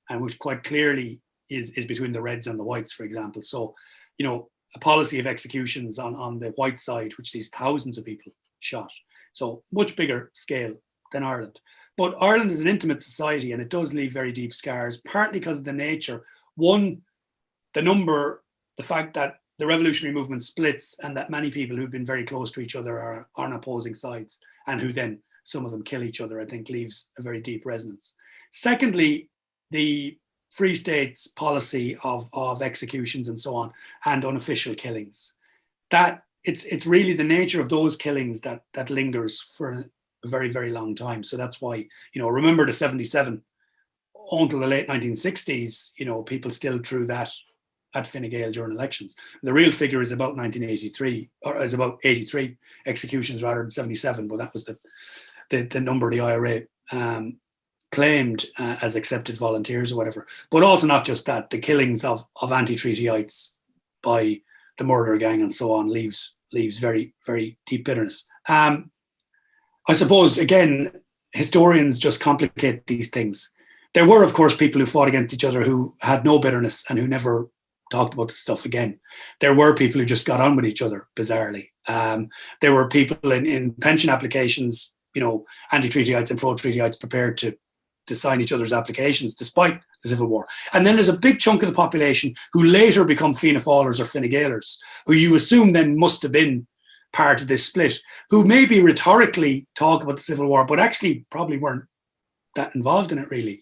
and which quite clearly is between the Reds and the Whites, for example. So, a policy of executions on the white side, which sees thousands of people shot. So much bigger scale than Ireland. But Ireland is an intimate society, and it does leave very deep scars, partly because of the nature. One, the fact that the revolutionary movement splits and that many people who've been very close to each other are on opposing sides, and who then, some of them kill each other, I think leaves a very deep resonance. Secondly, the Free State's policy of executions and so on, and unofficial killings. That it's really the nature of those killings that lingers for a very, very long time. So that's why, remember the 77 until the late 1960s, people still threw that at Fine Gael during elections. The real figure is about 1983, or is about 83 executions rather than 77, but that was the number the IRA claimed as accepted volunteers or whatever. But also not just that, the killings of anti-treatyites by the murder gang and so on leaves very, very deep bitterness. I suppose, again, historians just complicate these things. There were, of course, people who fought against each other who had no bitterness and who never talked about this stuff again. There were people who just got on with each other, bizarrely. There were people in pension applications, anti-treatyites and pro-treatyites prepared to sign each other's applications despite the Civil War. And then there's a big chunk of the population who later become Fianna Fáilers or Fine Gaelers, who you assume then must have been part of this split, who maybe rhetorically talk about the Civil War, but actually probably weren't that involved in it really,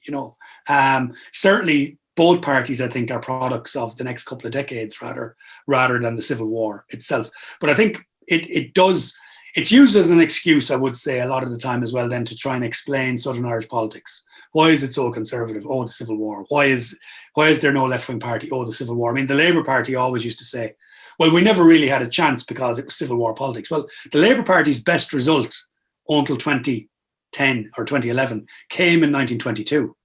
Certainly both parties, I think, are products of the next couple of decades rather than the Civil War itself. But I think it's used as an excuse, I would say, a lot of the time as well, then to try and explain Southern Irish politics. Why is it so conservative? Oh, the Civil War. Why is there no left-wing party? Oh, the Civil War. I mean, the Labour Party always used to say, well, we never really had a chance because it was Civil War politics. Well, the Labour Party's best result until 2010 or 2011 came in 1922.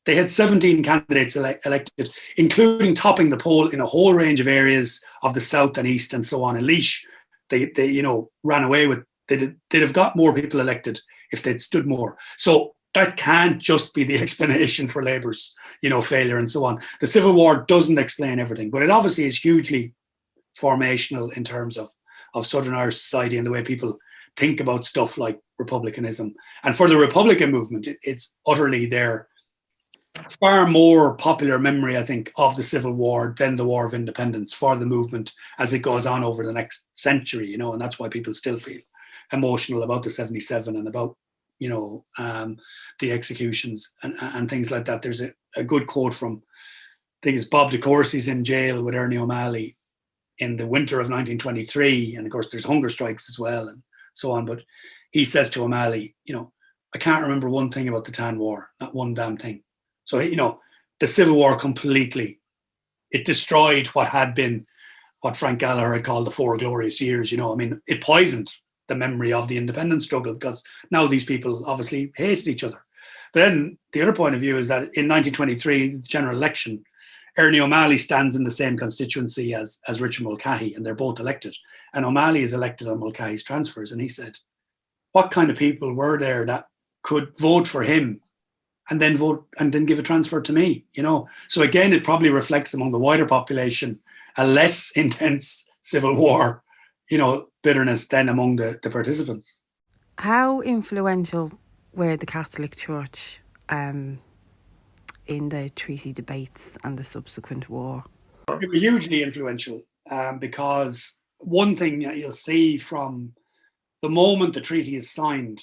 They had 17 candidates elected, including topping the poll in a whole range of areas of the south and east and so on. In Laois, they ran away with. They'd have got more people elected if they'd stood more. So that can't just be the explanation for Labour's, failure and so on. The Civil War doesn't explain everything, but it obviously is hugely formational in terms of Southern Irish society and the way people think about stuff like republicanism. And for the Republican movement, it's utterly their far more popular memory, I think, of the Civil War than the War of Independence for the movement as it goes on over the next century, and that's why people still feel emotional about the 77 and about, the executions and things like that. There's a good quote from, I think it's Bob de Courcy's in jail with Ernie O'Malley in the winter of 1923. And of course, there's hunger strikes as well and so on. But he says to O'Malley, I can't remember one thing about the Tan War, not one damn thing. So, the Civil War completely, it destroyed what had been what Frank Gallagher had called the 4 glorious years. It poisoned the memory of the independence struggle, because now these people obviously hated each other. But then the other point of view is that in 1923, the general election, Ernie O'Malley stands in the same constituency as Richard Mulcahy, and they're both elected. And O'Malley is elected on Mulcahy's transfers. And he said, what kind of people were there that could vote for him and then vote and then give a transfer to me, you know? So again, it probably reflects among the wider population a less intense civil war, you know, bitterness than among the participants. How influential were the Catholic Church in the treaty debates and the subsequent war? They were hugely influential because one thing that you'll see from the moment the treaty is signed,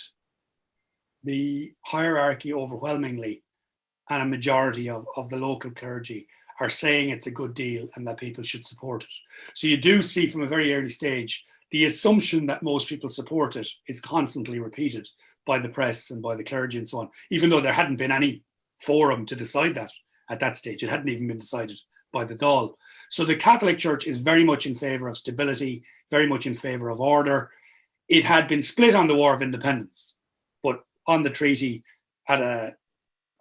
the hierarchy overwhelmingly and a majority of the local clergy are saying it's a good deal and that people should support it. So you do see from a very early stage, the assumption that most people support it is constantly repeated by the press and by the clergy and so on, even though there hadn't been any forum to decide that at that stage. It hadn't even been decided by the Dáil. So the Catholic Church is very much in favour of stability, very much in favour of order. It had been split on the War of Independence, but on the treaty, at a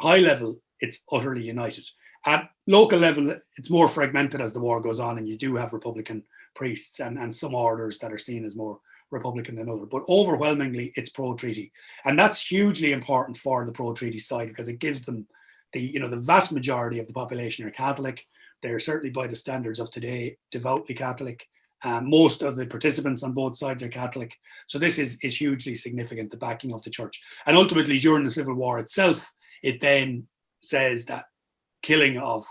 high level, it's utterly united. At local level, it's more fragmented as the war goes on, and you do have Republican priests and some orders that are seen as more Republican than other. But overwhelmingly, it's pro-treaty. And that's hugely important for the pro-treaty side because it gives them the vast majority of the population are Catholic. They're certainly, by the standards of today, devoutly Catholic. Most of the participants on both sides are Catholic. So this is hugely significant, the backing of the church. And ultimately, during the Civil War itself, it then says that killing of,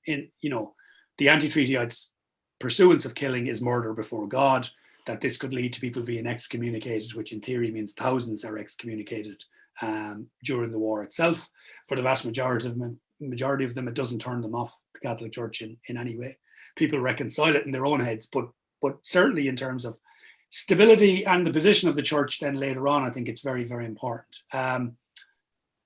the Antitreatyites' pursuance of killing is murder before God, that this could lead to people being excommunicated, which in theory means thousands are excommunicated during the war itself. For the vast majority of them, it doesn't turn them off the Catholic Church in any way. People reconcile it in their own heads, but certainly in terms of stability and the position of the church then later on, I think it's very, very important.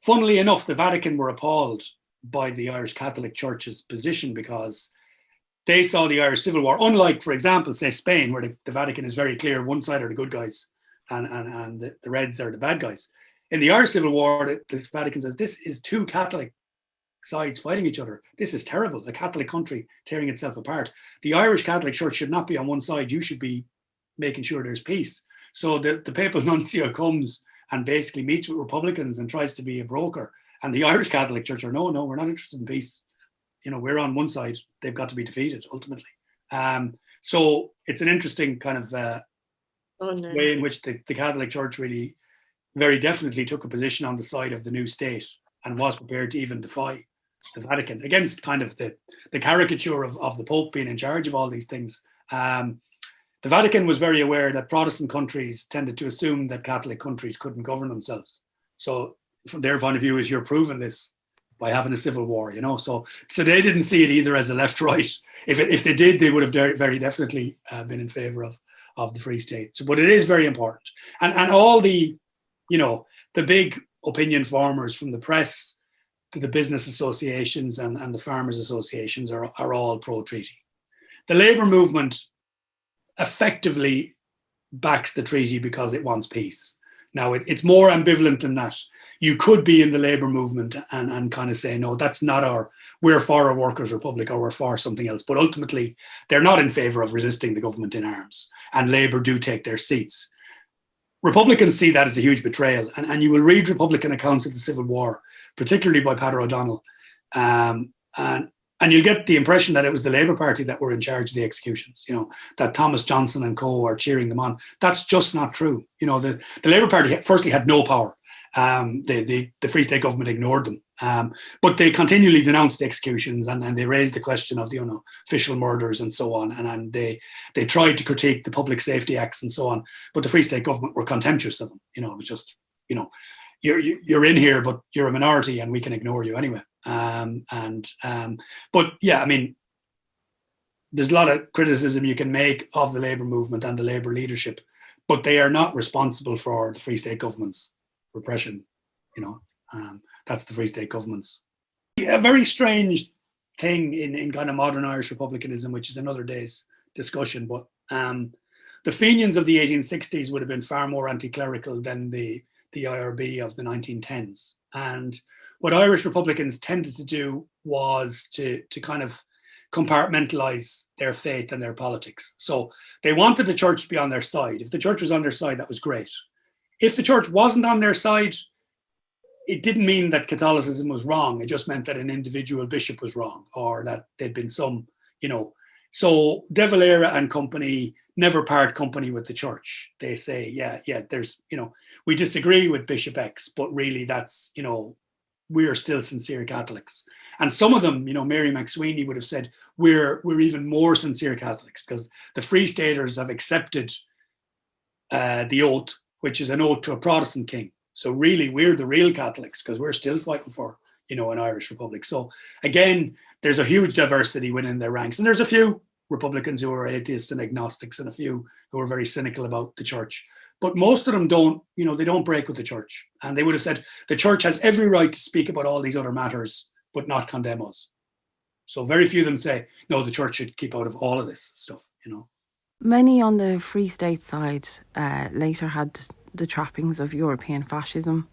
Funnily enough, the Vatican were appalled by the Irish Catholic Church's position because they saw the Irish Civil War, unlike, for example, say Spain, where the Vatican is very clear, one side are the good guys and the Reds are the bad guys. In the Irish Civil War, the Vatican says this is two Catholic sides fighting each other. This is terrible, a Catholic country tearing itself apart. The Irish Catholic Church should not be on one side. You should be making sure there's peace. So the papal nuncio comes and basically meets with Republicans and tries to be a broker. And the Irish Catholic Church are, no, we're not interested in peace. We're on one side. They've got to be defeated ultimately. So it's an interesting kind of way in which the Catholic Church really very definitely took a position on the side of the new state and was prepared to even defy the Vatican against kind of the caricature of the Pope being in charge of all these things. The Vatican was very aware that Protestant countries tended to assume that Catholic countries couldn't govern themselves. So from their point of view, is you're proving this by having a civil war, So they didn't see it either as a left-right. If they did, they would have very definitely been in favour of the Free State. So, but it is very important. And all the big opinion formers from the press to the business associations and the farmers associations are all pro-treaty. The labour movement effectively backs the treaty because it wants peace. Now, it's more ambivalent than that. You could be in the labour movement and kind of say, no, that's not we're for a workers' republic or we're for something else. But ultimately, they're not in favour of resisting the government in arms. And Labour do take their seats. Republicans see that as a huge betrayal. And you will read Republican accounts of the Civil War, particularly by Peadar O'Donnell. And you'll get the impression that it was the Labour Party that were in charge of the executions, that Thomas Johnson and co are cheering them on. That's just not true. The Labour Party firstly had no power. The Free State government ignored them. But they continually denounced the executions and they raised the question of the unofficial murders and so on. And they tried to critique the Public Safety Acts and so on. But the Free State government were contemptuous of them. It was just, you're in here, but you're a minority and we can ignore you anyway. But yeah, I mean, there's a lot of criticism you can make of the Labour movement and the Labour leadership, but they are not responsible for the Free State government's repression. That's the Free State government's. A very strange thing in kind of modern Irish republicanism, which is another day's discussion, but the Fenians of the 1860s would have been far more anti-clerical than the IRB of the 1910s. And what Irish Republicans tended to do was to kind of compartmentalize their faith and their politics. So they wanted the church to be on their side. If the church was on their side, that was great. If the church wasn't on their side, it didn't mean that Catholicism was wrong. It just meant that an individual bishop was wrong, or that there'd been some, So De Valera and company never part company with the church. They say, there's, we disagree with Bishop X, but really that's, we are still sincere Catholics. And some of them, Mary McSweeney would have said, we're even more sincere Catholics, because the Free Staters have accepted the oath, which is an oath to a Protestant king. So really, we're the real Catholics, because we're still fighting for, an Irish Republic. So again, there's a huge diversity within their ranks. And there's a few Republicans who are atheists and agnostics, and a few who are very cynical about the church. But most of them don't, they don't break with the church. And they would have said, the church has every right to speak about all these other matters, but not condemn us. So very few of them say, no, the church should keep out of all of this stuff, Many on the Free State side later had the trappings of European fascism.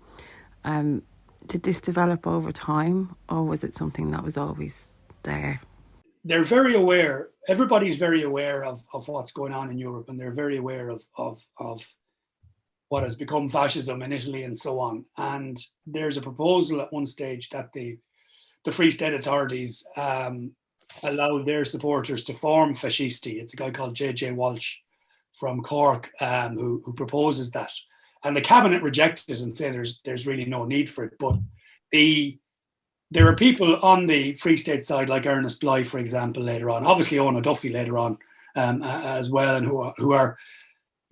Did this develop over time, or was it something that was always there? They're very aware, everybody's very aware of what's going on in Europe, and they're very aware of what has become fascism in Italy and so on. And there's a proposal at one stage that the Free State authorities allow their supporters to form fascisti. It's a guy called J.J. Walsh from Cork who proposes that. And the cabinet rejected it and said there's really no need for it. But there are people on the Free State side, like Ernest Bly, for example, later on, obviously Owen O'Duffy later on as well, and who are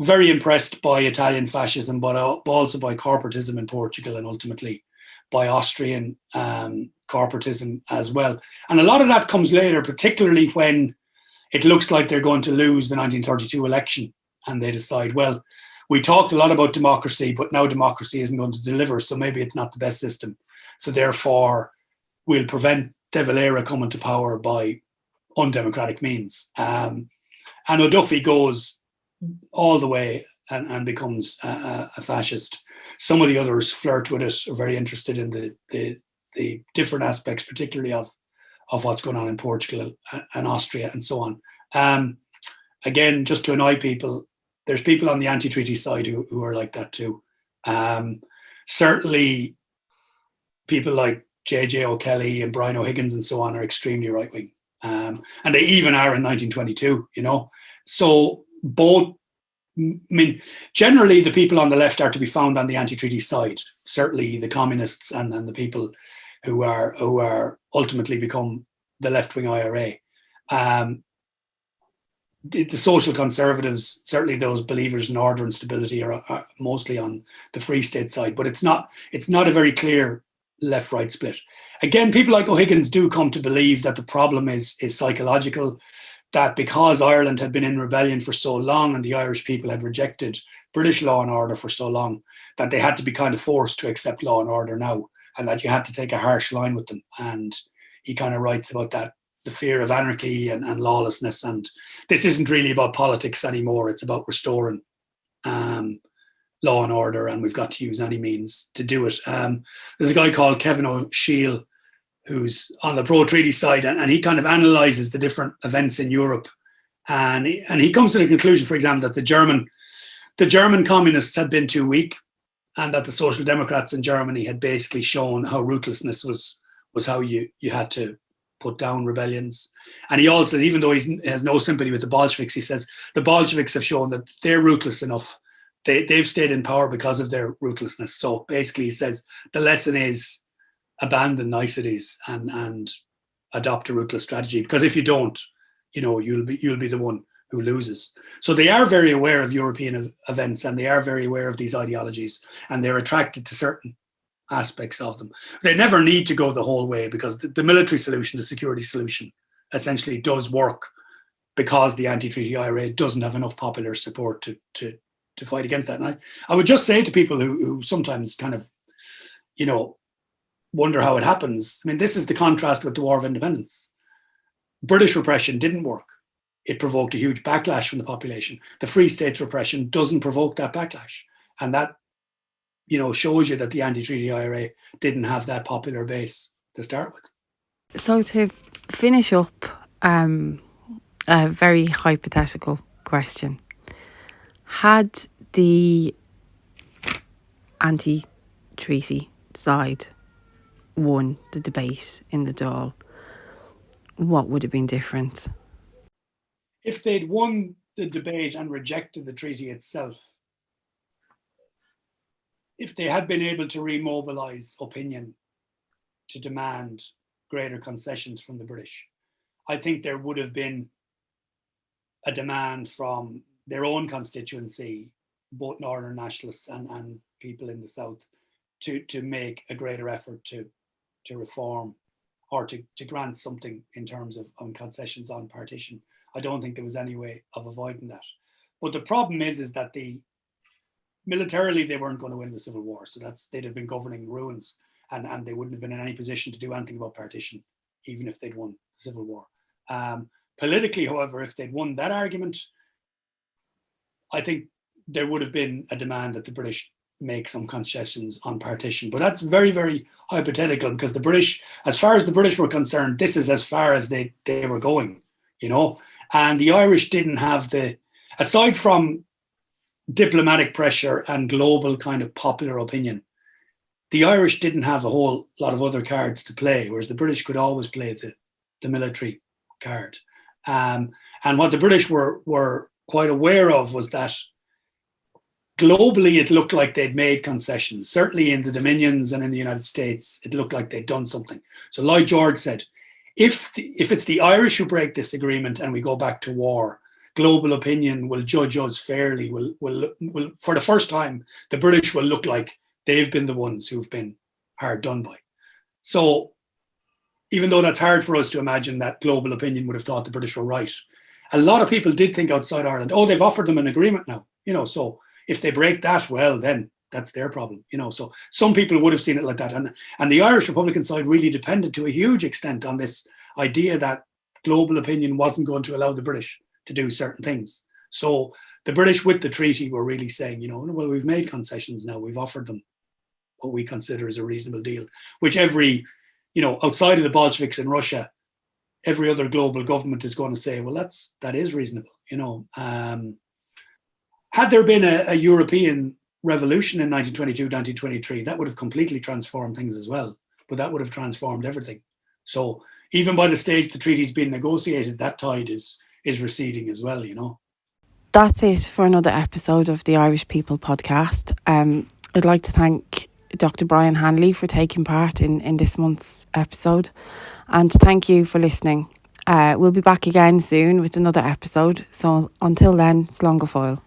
very impressed by Italian fascism, but also by corporatism in Portugal, and ultimately by Austrian corporatism as well. And a lot of that comes later, particularly when it looks like they're going to lose the 1932 election, and they decide, well, we talked a lot about democracy, but now democracy isn't going to deliver, so maybe it's not the best system. So therefore, we'll prevent De Valera coming to power by undemocratic means. And O'Duffy goes all the way and becomes a fascist. Some of the others flirt with it, are very interested in the different aspects, particularly of what's going on in Portugal and Austria and so on. Again, just to annoy people, there's people on the Antitreaty side who are like that too. Certainly people like J.J. O'Kelly and Brian O'Higgins and so on are extremely right-wing. And they even are in 1922, So both, generally the people on the left are to be found on the Antitreaty side. Certainly the communists and the people who are ultimately become the left-wing IRA. The social conservatives, certainly those believers in order and stability, are mostly on the Free State side, but it's not a very clear left-right split. Again, people like O'Higgins do come to believe that the problem is psychological, that because Ireland had been in rebellion for so long and the Irish people had rejected British law and order for so long, that they had to be kind of forced to accept law and order now, and that you had to take a harsh line with them. And he kind of writes about that, the fear of anarchy and lawlessness. And this isn't really about politics anymore. It's about restoring law and order, and we've got to use any means to do it. There's a guy called Kevin O'Sheil who's on the pro-treaty side, and he kind of analyses the different events in Europe. And he comes to the conclusion, for example, that the German communists had been too weak, and that the Social Democrats in Germany had basically shown how ruthlessness was how you had to put down rebellions. And he also says, even though he has no sympathy with the Bolsheviks, he says the Bolsheviks have shown that they're ruthless enough. They've stayed in power because of their ruthlessness. So basically, he says the lesson is abandon niceties and adopt a ruthless strategy, because if you don't, you'll be the one who loses. So they are very aware of European events, and they are very aware of these ideologies, and they're attracted to certain aspects of them. They never need to go the whole way, because the military solution, the security solution, essentially does work, because the anti-treaty IRA doesn't have enough popular support to fight against that. And I would just say to people who sometimes kind of, wonder how it happens. I mean, this is the contrast with the War of Independence. British repression didn't work. it provoked a huge backlash from the population. The Free States repression doesn't provoke that backlash. And that, shows you that the anti-treaty IRA didn't have that popular base to start with. So to finish up, a very hypothetical question. Had the anti-treaty side won the debate in the Dáil, what would have been different? If they'd won the debate and rejected the treaty itself, if they had been able to remobilise opinion to demand greater concessions from the British, I think there would have been a demand from their own constituency, both Northern nationalists and people in the South, to make a greater effort to reform or to grant something in terms of concessions on partition. I don't think there was any way of avoiding that. But the problem is that militarily they weren't going to win the Civil War. So they'd have been governing ruins and they wouldn't have been in any position to do anything about partition, even if they'd won the Civil War. Politically, however, if they'd won that argument, I think there would have been a demand that the British make some concessions on partition. But that's very, very hypothetical, because the British, as far as the British were concerned, this is as far as they were going, And the Irish didn't have aside from diplomatic pressure and global kind of popular opinion, the Irish didn't have a whole lot of other cards to play, whereas the British could always play the military card. And what the British were quite aware of was that globally it looked like they'd made concessions. Certainly in the Dominions and in the United States, it looked like they'd done something. So Lloyd George said, if it's the Irish who break this agreement and we go back to war, global opinion will judge us fairly. Will for the first time, the British will look like they've been the ones who've been hard done by. So even though that's hard for us to imagine that global opinion would have thought the British were right, a lot of people did think outside Ireland, they've offered them an agreement now, so if they break that, well, then that's their problem, So some people would have seen it like that. And the Irish Republican side really depended to a huge extent on this idea that global opinion wasn't going to allow the British to do certain things. So the British with the treaty were really saying, well, we've made concessions now. We've offered them what we consider is a reasonable deal, which every, outside of the Bolsheviks in Russia, every other global government is going to say, well, that is reasonable, Had there been a European revolution in 1922, 1923, that would have completely transformed things as well. But that would have transformed everything. So even by the stage the treaty's been negotiated, that tide is receding as well, That's it for another episode of the Irish People podcast. I'd like to thank Dr Brian Hanley for taking part in this month's episode, and thank you for listening. We'll be back again soon with another episode, so until then, slán go fóill.